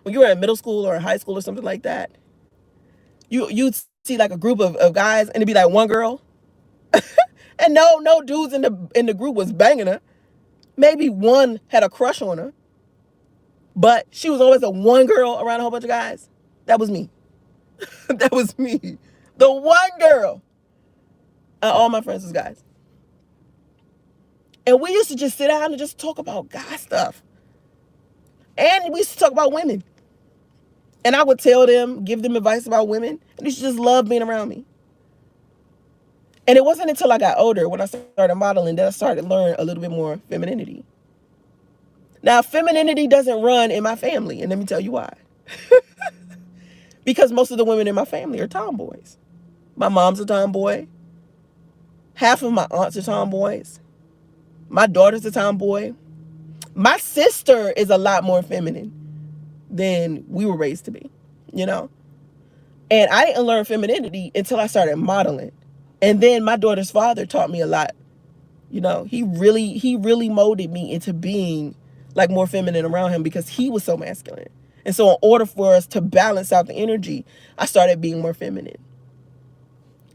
when you were in middle school or high school or something like that, you'd see like a group of guys and it'd be like one girl. And no dudes in the group was banging her. Maybe one had a crush on her. But she was always a one girl around a whole bunch of guys. That was me. That was me. The one girl. All my friends was guys. And we used to just sit down and just talk about guy stuff. And we used to talk about women. And I would tell them, give them advice about women. And they used to just love being around me. And it wasn't until I got older, when I started modeling, that I started to learn a little bit more femininity. Now, femininity doesn't run in my family. And let me tell you why. Because most of the women in my family are tomboys. My mom's a tomboy. Half of my aunts are tomboys. My daughter's a tomboy. My sister is a lot more feminine than we were raised to be, you know? And I didn't learn femininity until I started modeling. And then my daughter's father taught me a lot. You know, he really molded me into being like more feminine around him because he was so masculine. And so in order for us to balance out the energy, I started being more feminine.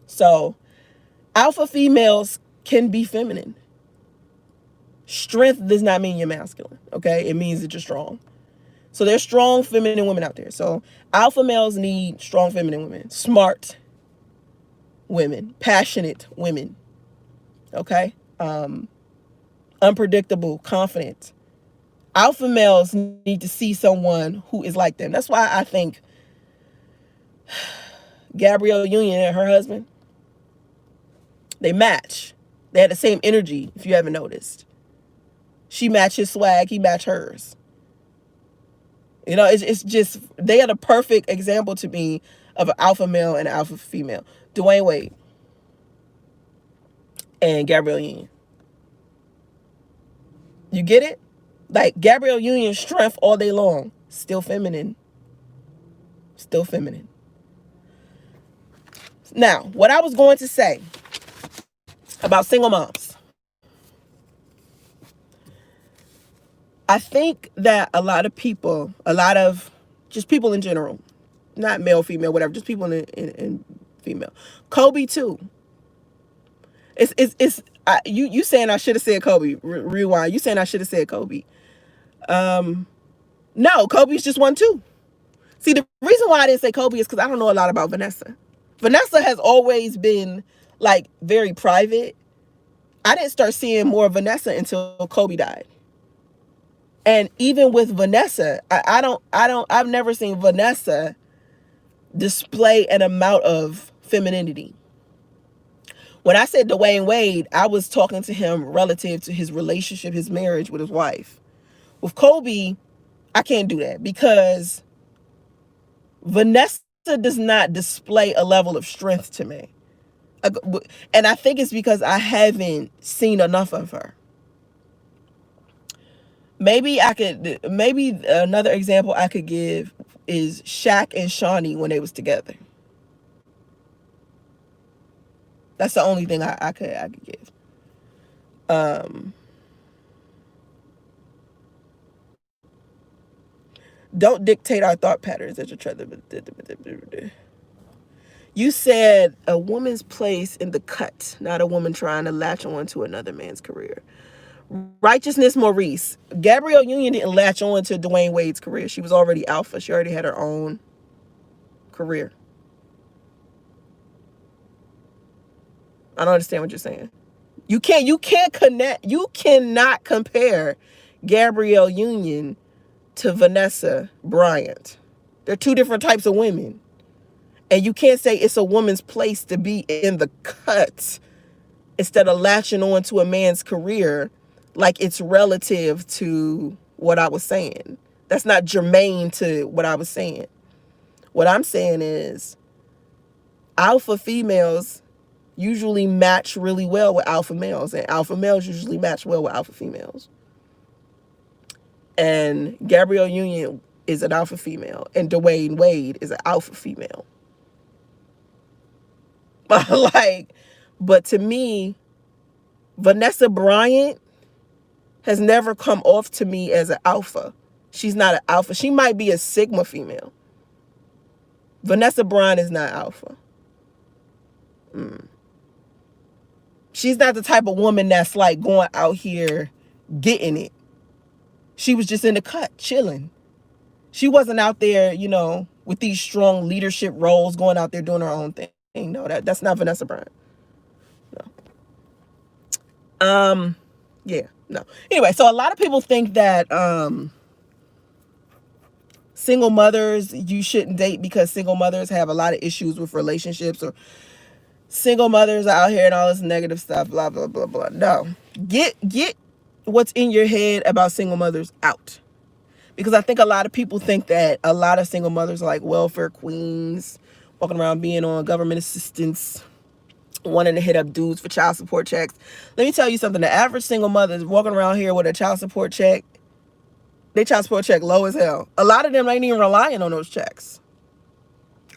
So alpha females can be feminine. Strength does not mean you're masculine, okay? It means that you're strong. So there's strong feminine women out there. So alpha males need strong feminine women, smart women, passionate women, okay? Unpredictable, confident. Alpha males need to see someone who is like them. That's why I think Gabrielle Union and her husband, they match. They had the same energy, if you haven't noticed. She matched his swag, he matched hers. You know, it's just, they are the perfect example to me of an alpha male and an alpha female. Dwayne Wade and Gabrielle Union. You get it? Like Gabrielle Union's strength all day long. Still feminine. Still feminine. Now, what I was going to say about single moms. I think that a lot of just people in general, not male, female, whatever, just people in female. Kobe too. You saying I should have said Kobe. Rewind. You saying I should have said Kobe. No, Kobe's just one too. See, the reason why I didn't say Kobe is because I don't know a lot about Vanessa. Vanessa has always been like very private. I didn't start seeing more of Vanessa until Kobe died. And even with Vanessa, I've never seen Vanessa display an amount of femininity. When I said Dwayne Wade, I was talking to him relative to his relationship, his marriage with his wife. With Kobe, I can't do that because Vanessa does not display a level of strength to me. And I think it's because I haven't seen enough of her. Maybe another example I could give is Shaq and Shawnee when they was together. That's the only thing I could give. Don't dictate our thought patterns as a You said a woman's place in the cut, not a woman trying to latch on to another man's career. Righteousness Maurice. Gabrielle Union didn't latch on to Dwayne Wade's career. She was already alpha. She already had her own career. I don't understand what you're saying. You cannot compare Gabrielle Union to Vanessa Bryant. They're two different types of women. And you can't say it's a woman's place to be in the cut instead of latching on to a man's career like it's relative to what I was saying. That's not germane to what I was saying. What I'm saying is alpha females usually match really well with alpha males, and alpha males usually match well with alpha females. And Gabrielle Union is an alpha female, and Dwayne Wade is an alpha female. But to me, Vanessa Bryant has never come off to me as an alpha. She's not an alpha. She might be a sigma female. Vanessa Bryant is not alpha. She's not the type of woman that's like going out here getting it. She was just in the cut, chilling. She wasn't out there, with these strong leadership roles, going out there doing her own thing. No, that's not Vanessa Bryant. No. Yeah, no. Anyway, so a lot of people think that single mothers, you shouldn't date because single mothers have a lot of issues with relationships, or single mothers are out here and all this negative stuff, blah, blah, blah, blah. No. Get what's in your head about single mothers out. Because I think a lot of people think that a lot of single mothers are like welfare queens, walking around being on government assistance, wanting to hit up dudes for child support checks. Let me tell you something. The average single mother is walking around here with a child support check. Their child support check low as hell. A lot of them ain't even relying on those checks.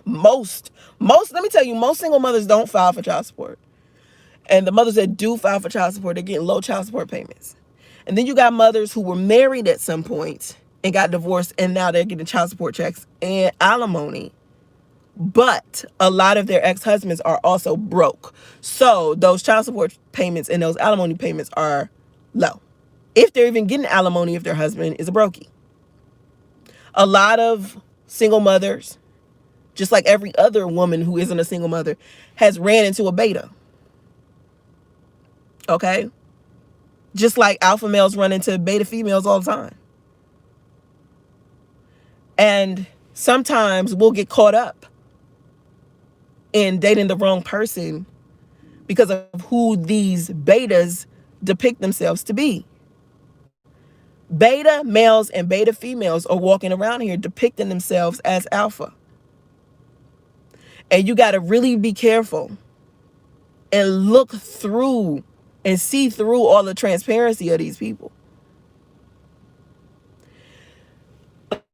Most, let me tell you, most single mothers don't file for child support. And the mothers that do file for child support, they're getting low child support payments. And then you got mothers who were married at some point and got divorced, and now they're getting child support checks and alimony. But a lot of their ex-husbands are also broke. So those child support payments and those alimony payments are low. If they're even getting alimony if their husband is a brokey. A lot of single mothers, just like every other woman who isn't a single mother, has ran into a beta. Okay? Just like alpha males run into beta females all the time. And sometimes we'll get caught up in dating the wrong person because of who these betas depict themselves to be. Beta males and beta females are walking around here depicting themselves as alpha. And you got to really be careful and look through and see through all the transparency of these people.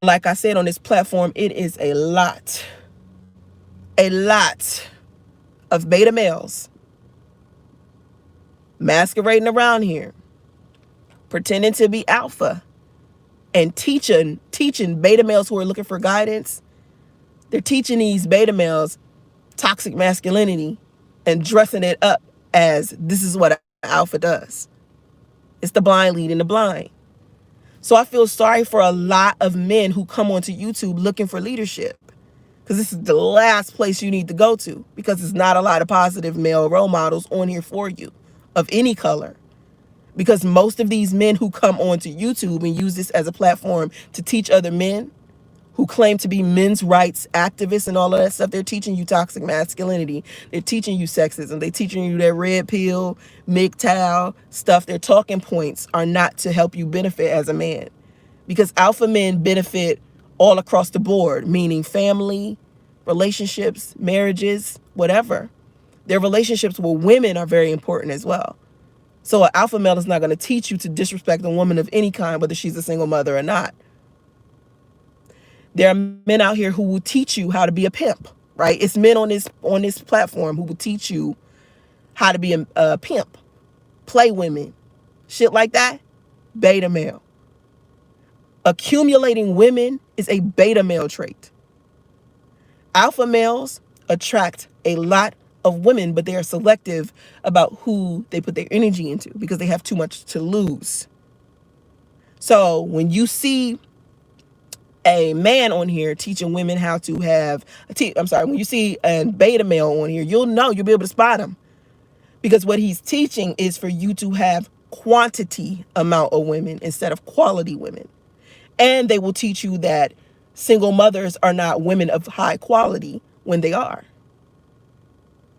Like I said on this platform, it is a lot of beta males masquerading around here, pretending to be alpha and teaching beta males who are looking for guidance. They're teaching these beta males toxic masculinity and dressing it up as this is what an alpha does. It's the blind leading the blind. So I feel sorry for a lot of men who come onto YouTube looking for leadership, because this is the last place you need to go to, because there's not a lot of positive male role models on here for you of any color. Because most of these men who come onto YouTube and use this as a platform to teach other men who claim to be men's rights activists and all of that stuff, they're teaching you toxic masculinity. They're teaching you sexism. They're teaching you that red pill, MGTOW stuff. Their talking points are not to help you benefit as a man, because alpha men benefit all across the board, meaning family, relationships, marriages, whatever. Their relationships with women are very important as well. So an alpha male is not going to teach you to disrespect a woman of any kind, whether she's a single mother or not. There are men out here who will teach you how to be a pimp, right? It's men on this platform who will teach you how to be a pimp, play women, shit like that. Beta male. Accumulating women is a beta male trait. Alpha males attract a lot of women, but they are selective about who they put their energy into because they have too much to lose. So when you see a man on here teaching women how to have when you see a beta male on here, you'll be able to spot him, because what he's teaching is for you to have quantity amount of women instead of quality women. And they will teach you that single mothers are not women of high quality when they are.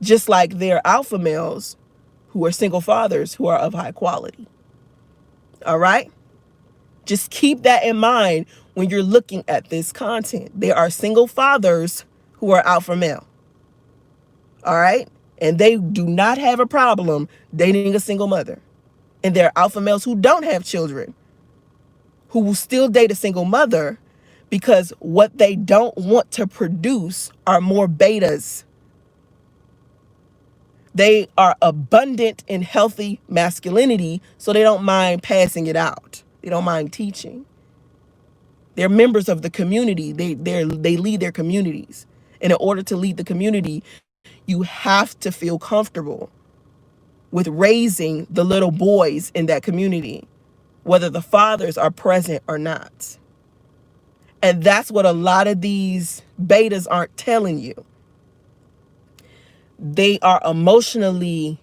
Just like there are alpha males who are single fathers who are of high quality. All right? Just keep that in mind when you're looking at this content. There are single fathers who are alpha male. All right? And they do not have a problem dating a single mother. And there are alpha males who don't have children, who will still date a single mother, because what they don't want to produce are more betas. They are abundant in healthy masculinity, so they don't mind passing it out. They don't mind teaching. They're members of the community. They lead their communities. And in order to lead the community, you have to feel comfortable with raising the little boys in that community, whether the fathers are present or not. And that's what a lot of these betas aren't telling you. They are emotionally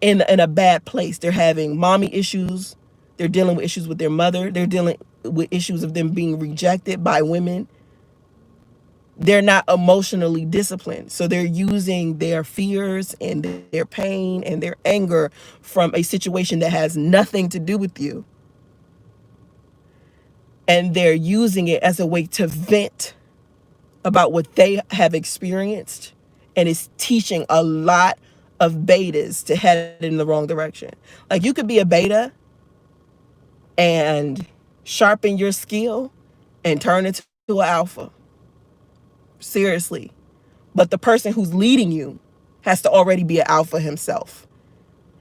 in a bad place. They're having mommy issues. They're dealing with issues with their mother. They're dealing with issues of them being rejected by women. They're not emotionally disciplined. So they're using their fears and their pain and their anger from a situation that has nothing to do with you. And they're using it as a way to vent about what they have experienced. And it's teaching a lot of betas to head in the wrong direction. Like, you could be a beta and sharpen your skill and turn into an alpha. Seriously. But the person who's leading you has to already be an alpha himself.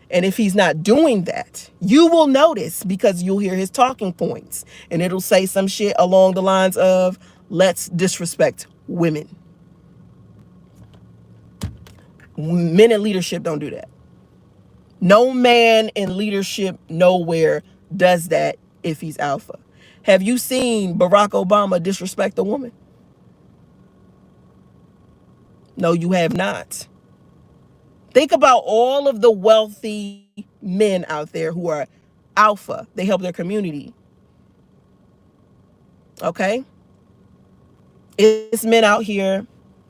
And if he's not doing that, you will notice, because you'll hear his talking points. And it'll say some shit along the lines of, let's disrespect women. Men in leadership don't do that. No man in leadership nowhere does that if he's alpha. Have you seen Barack Obama disrespect a woman? No, you have not. Think about all of the wealthy men out there who are alpha. They help their community. Okay? It's men out here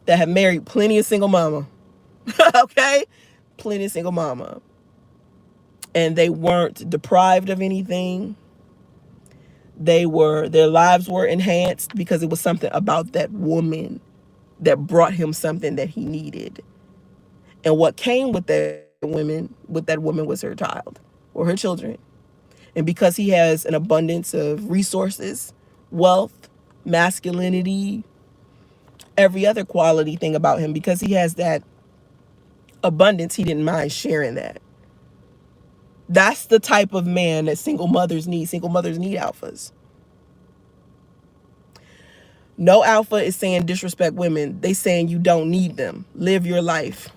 that have married plenty of single mama. Okay? Plenty of single mama. And they weren't deprived of anything. Their lives were enhanced because it was something about that woman that brought him something that he needed. And what came with that woman was her child or her children. And because he has an abundance of resources, wealth, masculinity, every other quality thing about him, because he has that abundance, he didn't mind sharing that. That's the type of man that single mothers need. Single mothers need alphas. No alpha is saying disrespect women. They saying you don't need them. Live your life.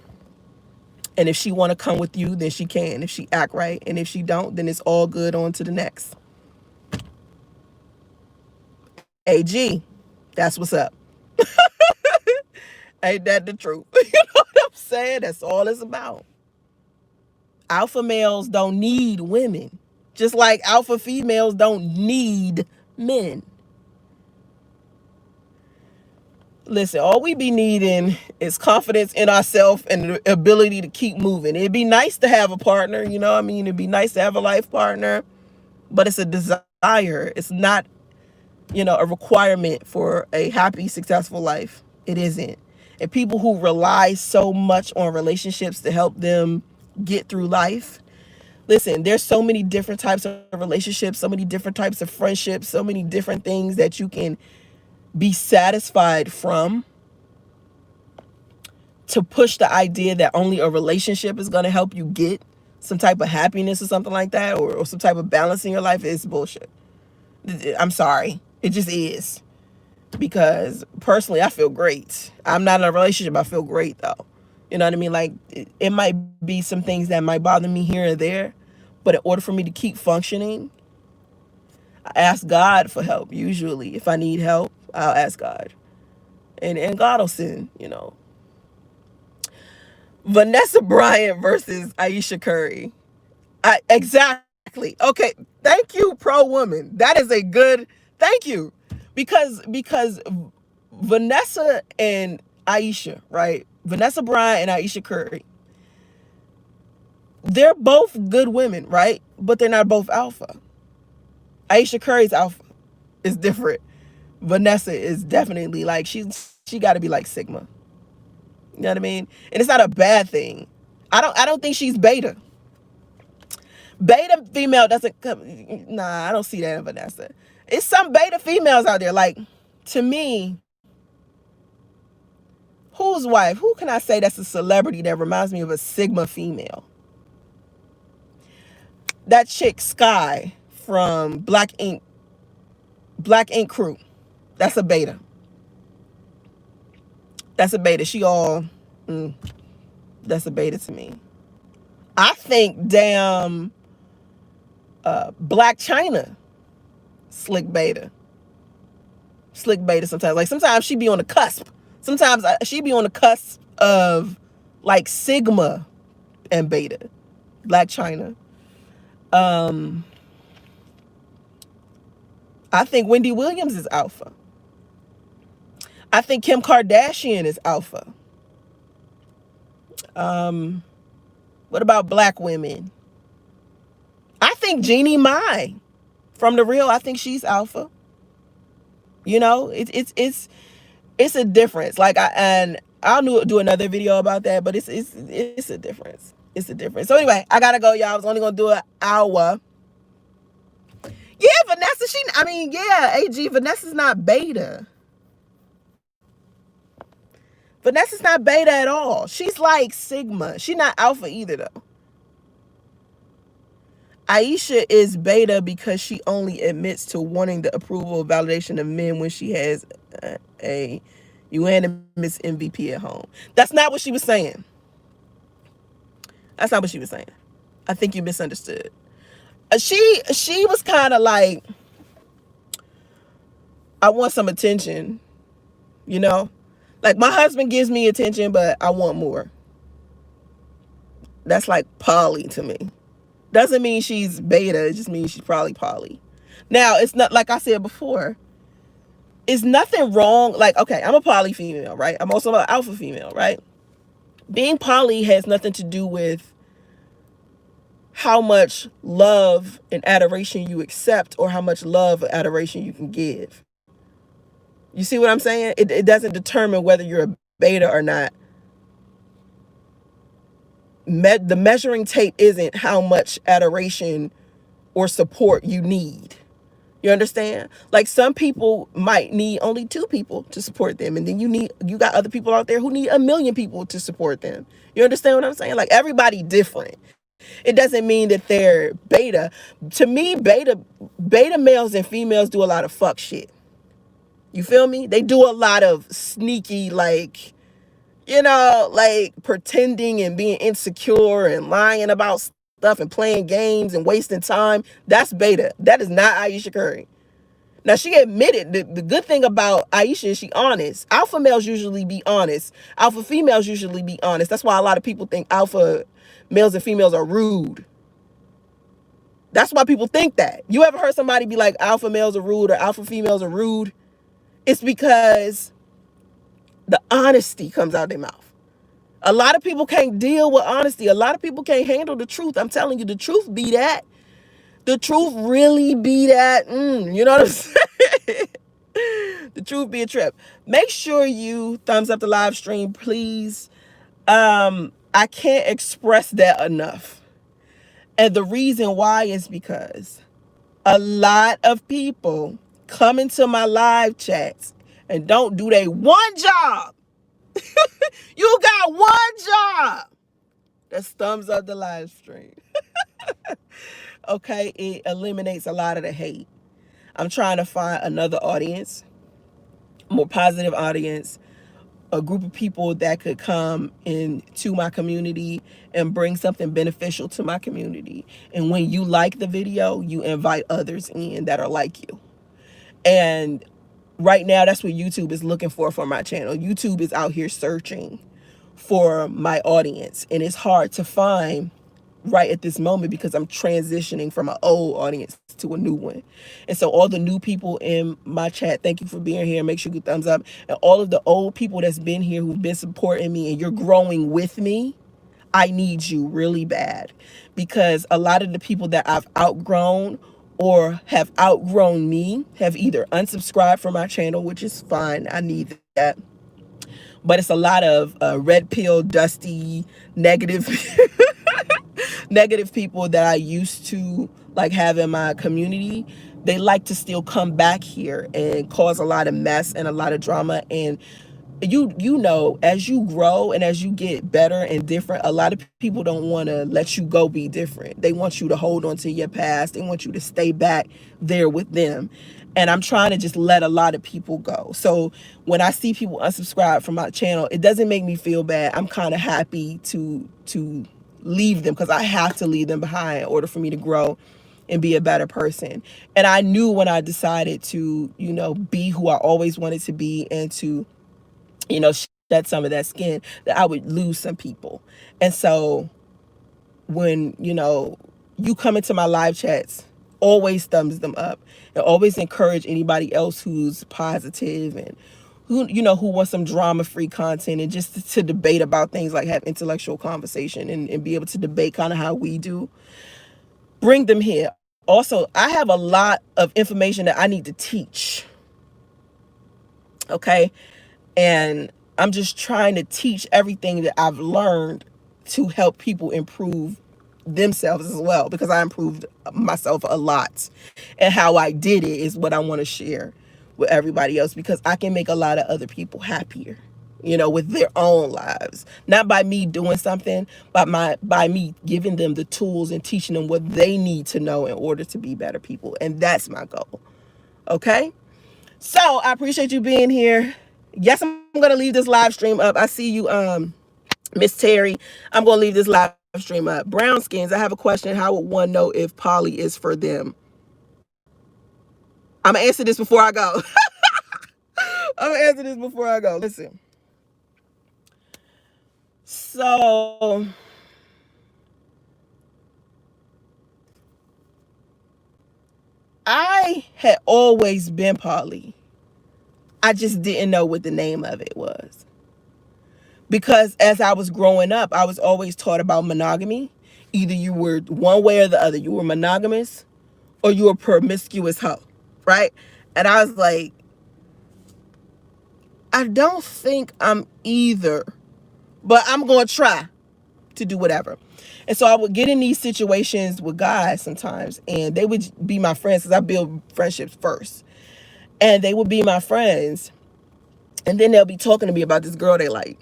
And if she want to come with you, then she can. If she act right. And if she don't, then it's all good. On to the next. AG, that's what's up. Ain't that the truth? You know what I'm saying? That's all it's about. Alpha males don't need women. Just like alpha females don't need men. Listen, all we be needing is confidence in ourselves and the ability to keep moving. It'd be nice to have a partner, you know what I mean? It'd be nice to have a life partner, but it's a desire. It's not, a requirement for a happy, successful life. It isn't. And people who rely so much on relationships to help them get through life, listen, there's so many different types of relationships, so many different types of friendships, so many different things that you can be satisfied from, to push the idea that only a relationship is going to help you get some type of happiness or something like that, or some type of balance in your life, is bullshit. I'm sorry. It just is. Because personally, I feel great. I'm not in a relationship. I feel great, though. You know what I mean? Like, it might be some things that might bother me here or there, but in order for me to keep functioning, I ask God for help. Usually, if I need help, I'll ask God. And God will send, Vanessa Bryant versus Ayesha Curry. Exactly. Okay. Thank you, pro woman. That is a good, thank you. Because Vanessa and Ayesha, right? Vanessa Bryant and Ayesha Curry, they're both good women, right? But they're not both alpha. Ayesha Curry's alpha is different. Vanessa is definitely like, she got to be like Sigma. You know what I mean? And it's not a bad thing. I don't think she's beta. Beta female doesn't come. Nah, I don't see that in Vanessa. It's some beta females out there. Like, to me, whose wife? Who can I say that's a celebrity that reminds me of a Sigma female? That chick Sky from Black Ink Crew. That's a beta. That's a beta. She all, that's a beta to me. I think damn Black China, slick beta sometimes. Like, sometimes she be on the cusp. Sometimes she be on the cusp of like Sigma and beta. Black China. I think Wendy Williams is alpha. I think Kim Kardashian is alpha. What about black women? I think Jeannie Mai from The Real, I think she's alpha. It's a difference. Like, I'll do another video about that, but it's a difference. It's a difference. So anyway, I gotta go, y'all. I was only gonna do an hour. Yeah, Vanessa, AG, Vanessa's not beta. Vanessa's not beta at all. She's like Sigma. She's not alpha either, though. Ayesha is beta because she only admits to wanting the approval of validation of men when she has a unanimous MVP at home. That's not what she was saying. That's not what she was saying. I think you misunderstood. She was kind of like, I want some attention, Like, my husband gives me attention, but I want more. That's like poly to me. Doesn't mean she's beta. It just means she's probably poly. Now, it's not, like I said before, it's nothing wrong. Like, okay, I'm a poly female, right? I'm also an alpha female, right? Being poly has nothing to do with how much love and adoration you accept or how much love or adoration you can give. You see what I'm saying? It doesn't determine whether you're a beta or not. The measuring tape isn't how much adoration or support you need. You understand? Like, some people might need only 2 people to support them, and then you got other people out there who need 1 million people to support them. You understand what I'm saying? Like, everybody different. It doesn't mean that they're beta. To me, beta males and females do a lot of fuck shit. You feel me? They do a lot of sneaky, like, like pretending and being insecure and lying about stuff and playing games and wasting time. That's beta. That is not Ayesha Curry. Now, she admitted the good thing about Ayesha is she honest. Alpha males usually be honest. Alpha females usually be honest. That's why a lot of people think alpha males and females are rude. That's why people think that. You ever heard somebody be like alpha males are rude or alpha females are rude? It's because the honesty comes out of their mouth. A lot of people can't deal with honesty. A lot of people can't handle the truth. I'm telling you, the truth be that. The truth really be that. You know what I'm saying? The truth be a trip. Make sure you thumbs up the live stream, please. I can't express that enough. And the reason why is because a lot of people come into my live chats and don't do their one job. You got one job. That's thumbs up the live stream. Okay, it eliminates a lot of the hate. I'm trying to find another audience, more positive audience, a group of people that could come into my community and bring something beneficial to my community. And when you like the video, you invite others in that are like you. And right now, that's what YouTube is looking for my channel. YouTube is out here searching for my audience, and it's hard to find right at this moment because I'm transitioning from an old audience to a new one. And so all the new people in my chat, thank you for being here. Make sure you thumbs up. And all of the old people that's been here who've been supporting me and you're growing with me, I need you really bad, because a lot of the people that I've outgrown or have outgrown me have either unsubscribed from my channel, which is fine. I need that. But it's a lot of red pill, dusty, negative negative people that I used to like have in my community. They like to still come back here and cause a lot of mess and a lot of drama. And you know, as you grow and as you get better and different, a lot of people don't want to let you go be different. They want you to hold on to your past. They want you to stay back there with them. And I'm trying to just let a lot of people go. So when I see people unsubscribe from my channel, it doesn't make me feel bad. I'm kind of happy to leave them, because I have to leave them behind in order for me to grow and be a better person. And I knew when I decided to, be who I always wanted to be and to, shed some of that skin, that I would lose some people. And so when, you come into my live chats, always thumbs them up and always encourage anybody else who's positive and who wants some drama-free content and just to debate about things, like have intellectual conversation and be able to debate kind of how we do. Bring them here. Also, I have a lot of information that I need to teach. Okay? And I'm just trying to teach everything that I've learned to help people improve themselves as well, because I improved myself a lot. And how I did it is what I want to share with everybody else, because I can make a lot of other people happier, with their own lives. Not by me doing something, but by me giving them the tools and teaching them what they need to know in order to be better people. And that's my goal. Okay? So I appreciate you being here. Yes, I'm going to leave this live stream up. I see you, Miss Terry. I'm going to leave this live stream up. Brown skins, I have a question. How would one know if poly is for them? I'm going to answer this before I go. Listen. So I had always been poly. I just didn't know what the name of it was. Because as I was growing up, I was always taught about monogamy. Either you were one way or the other. You were monogamous or you were a promiscuous hoe, right? And I was like, I don't think I'm either, but I'm going to try to do whatever. And so I would get in these situations with guys sometimes, and they would be my friends, because I build friendships first. And they would be my friends, and then they'll be talking to me about this girl they like.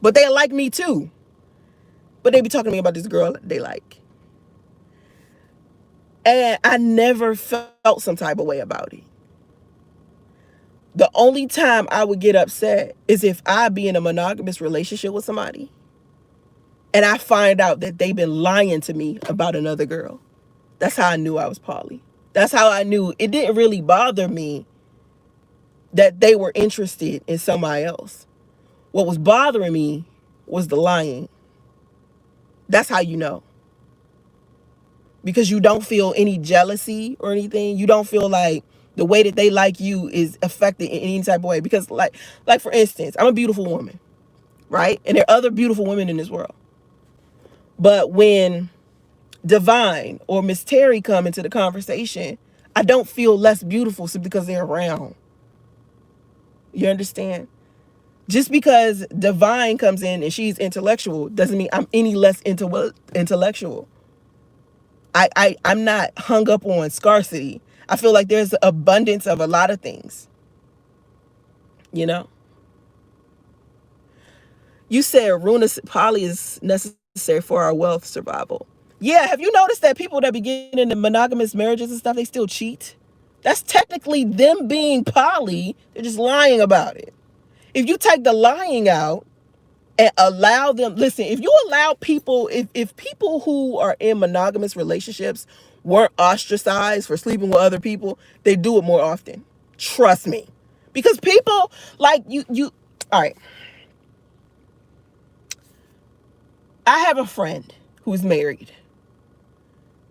But they like me too. But they be talking to me about this girl they like. And I never felt some type of way about it. The only time I would get upset is if I be in a monogamous relationship with somebody and I find out that they've been lying to me about another girl. That's how I knew I was poly. That's how I knew it didn't really bother me that they were interested in somebody else. What was bothering me was the lying. That's how you know. Because you don't feel any jealousy or anything. You don't feel like the way that they like you is affected in any type of way. Because like for instance, I'm a beautiful woman, right? And there are other beautiful women in this world. But when Divine or Miss Terry come into the conversation, I don't feel less beautiful simply because they're around. You understand? Just because Divine comes in and she's intellectual doesn't mean I'm any less intellectual. I'm not hung up on scarcity. I feel like there's abundance of a lot of things. You know? You said Runa poly is necessary for our wealth survival. Yeah, have you noticed that people that begin into monogamous marriages and stuff, they still cheat? That's technically them being poly. They're just lying about it. If you take the lying out and allow them, listen, if you allow people, if people who are in monogamous relationships weren't ostracized for sleeping with other people, they do it more often. Trust me. Because people like all right. I have a friend who's married.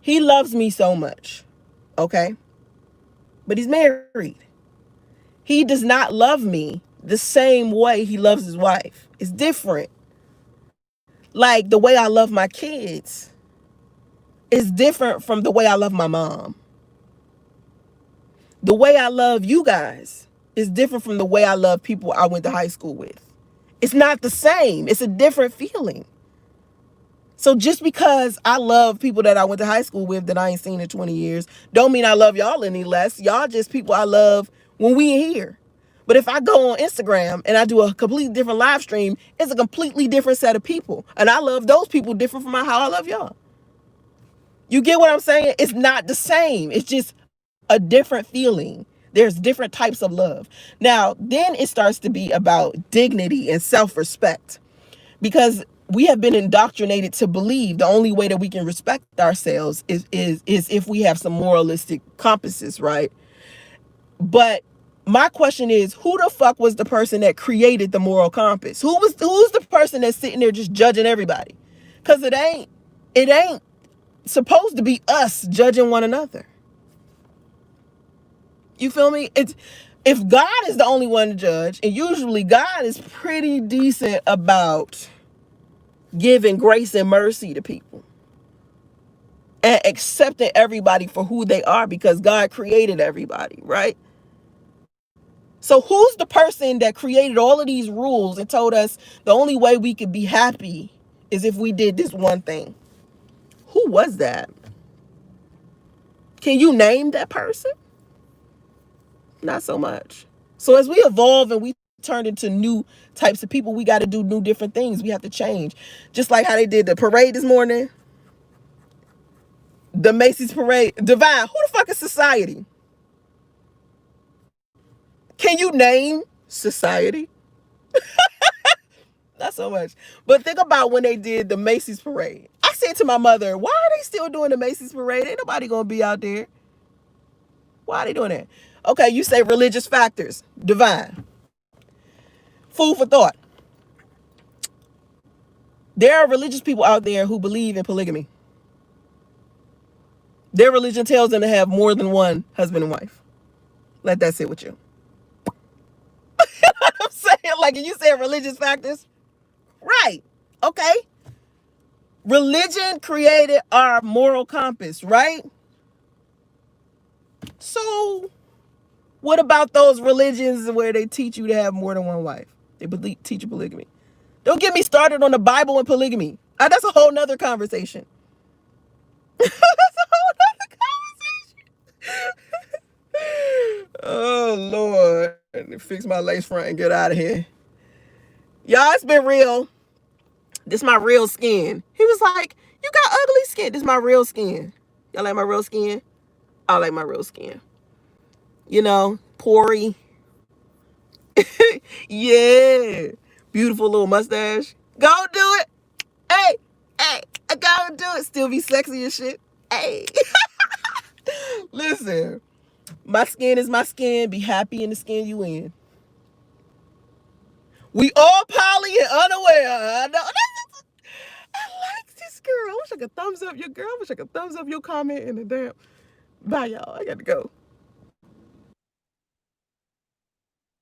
He loves me so much, okay? But he's married. He does not love me the same way he loves his wife. It's different. Like the way I love my kids is different from the way I love my mom. The way I love you guys is different from the way I love people I went to high school with. It's not the same. It's a different feeling. So just because I love people that I went to high school with that I ain't seen in 20 years, don't mean I love y'all any less. Y'all just people I love when we in here. But if I go on Instagram and I do a completely different live stream, it's a completely different set of people. And I love those people different from how I love y'all. You get what I'm saying? It's not the same. It's just a different feeling. There's different types of love. Now, then it starts to be about dignity and self-respect. Because we have been indoctrinated to believe the only way that we can respect ourselves is if we have some moralistic compasses, right? But my question is, who the fuck was the person that created the moral compass? Who's the person that's sitting there just judging everybody? Because it ain't supposed to be us judging one another. You feel me? It's if God is the only one to judge, and usually God is pretty decent about giving grace and mercy to people and accepting everybody for who they are because God created everybody, right? So who's the person that created all of these rules and told us the only way we could be happy is if we did this one thing? Who was that? Can you name that person? Not so much. So as we evolve and we turn into new types of people, we got to do new different things. We have to change. Just like how they did the parade this morning. The Macy's parade. Divine, who the fuck is society? Can you name society? Not so much. But think about when they did the Macy's parade. I said to my mother, why are they still doing the Macy's parade? Ain't nobody going to be out there. Why are they doing that? Okay, you say religious factors. Divine. Food for thought. There are religious people out there who believe in polygamy. Their religion tells them to have more than one husband and wife. Let that sit with you. I'm saying, like, you said religious factors. Right. Okay. Religion created our moral compass, right? So what about those religions where they teach you to have more than one wife? They teach you polygamy. Don't get me started on the Bible and polygamy. That's a whole nother conversation. That's a whole nother conversation. Oh, Lord. Let me fix my lace front and get out of here. Y'all, it's been real. This is my real skin. He was like, you got ugly skin. This is my real skin. Y'all like my real skin? I like my real skin. You know, pory. Yeah. Beautiful little mustache. Go do it. Hey, hey, go do it. Still be sexy and shit. Hey. Listen, my skin is my skin. Be happy in the skin you in. We all poly and unaware. I know. I like this girl. I wish I could thumbs up your girl. I wish I could thumbs up your comment in the damn. Bye, y'all. I got to go.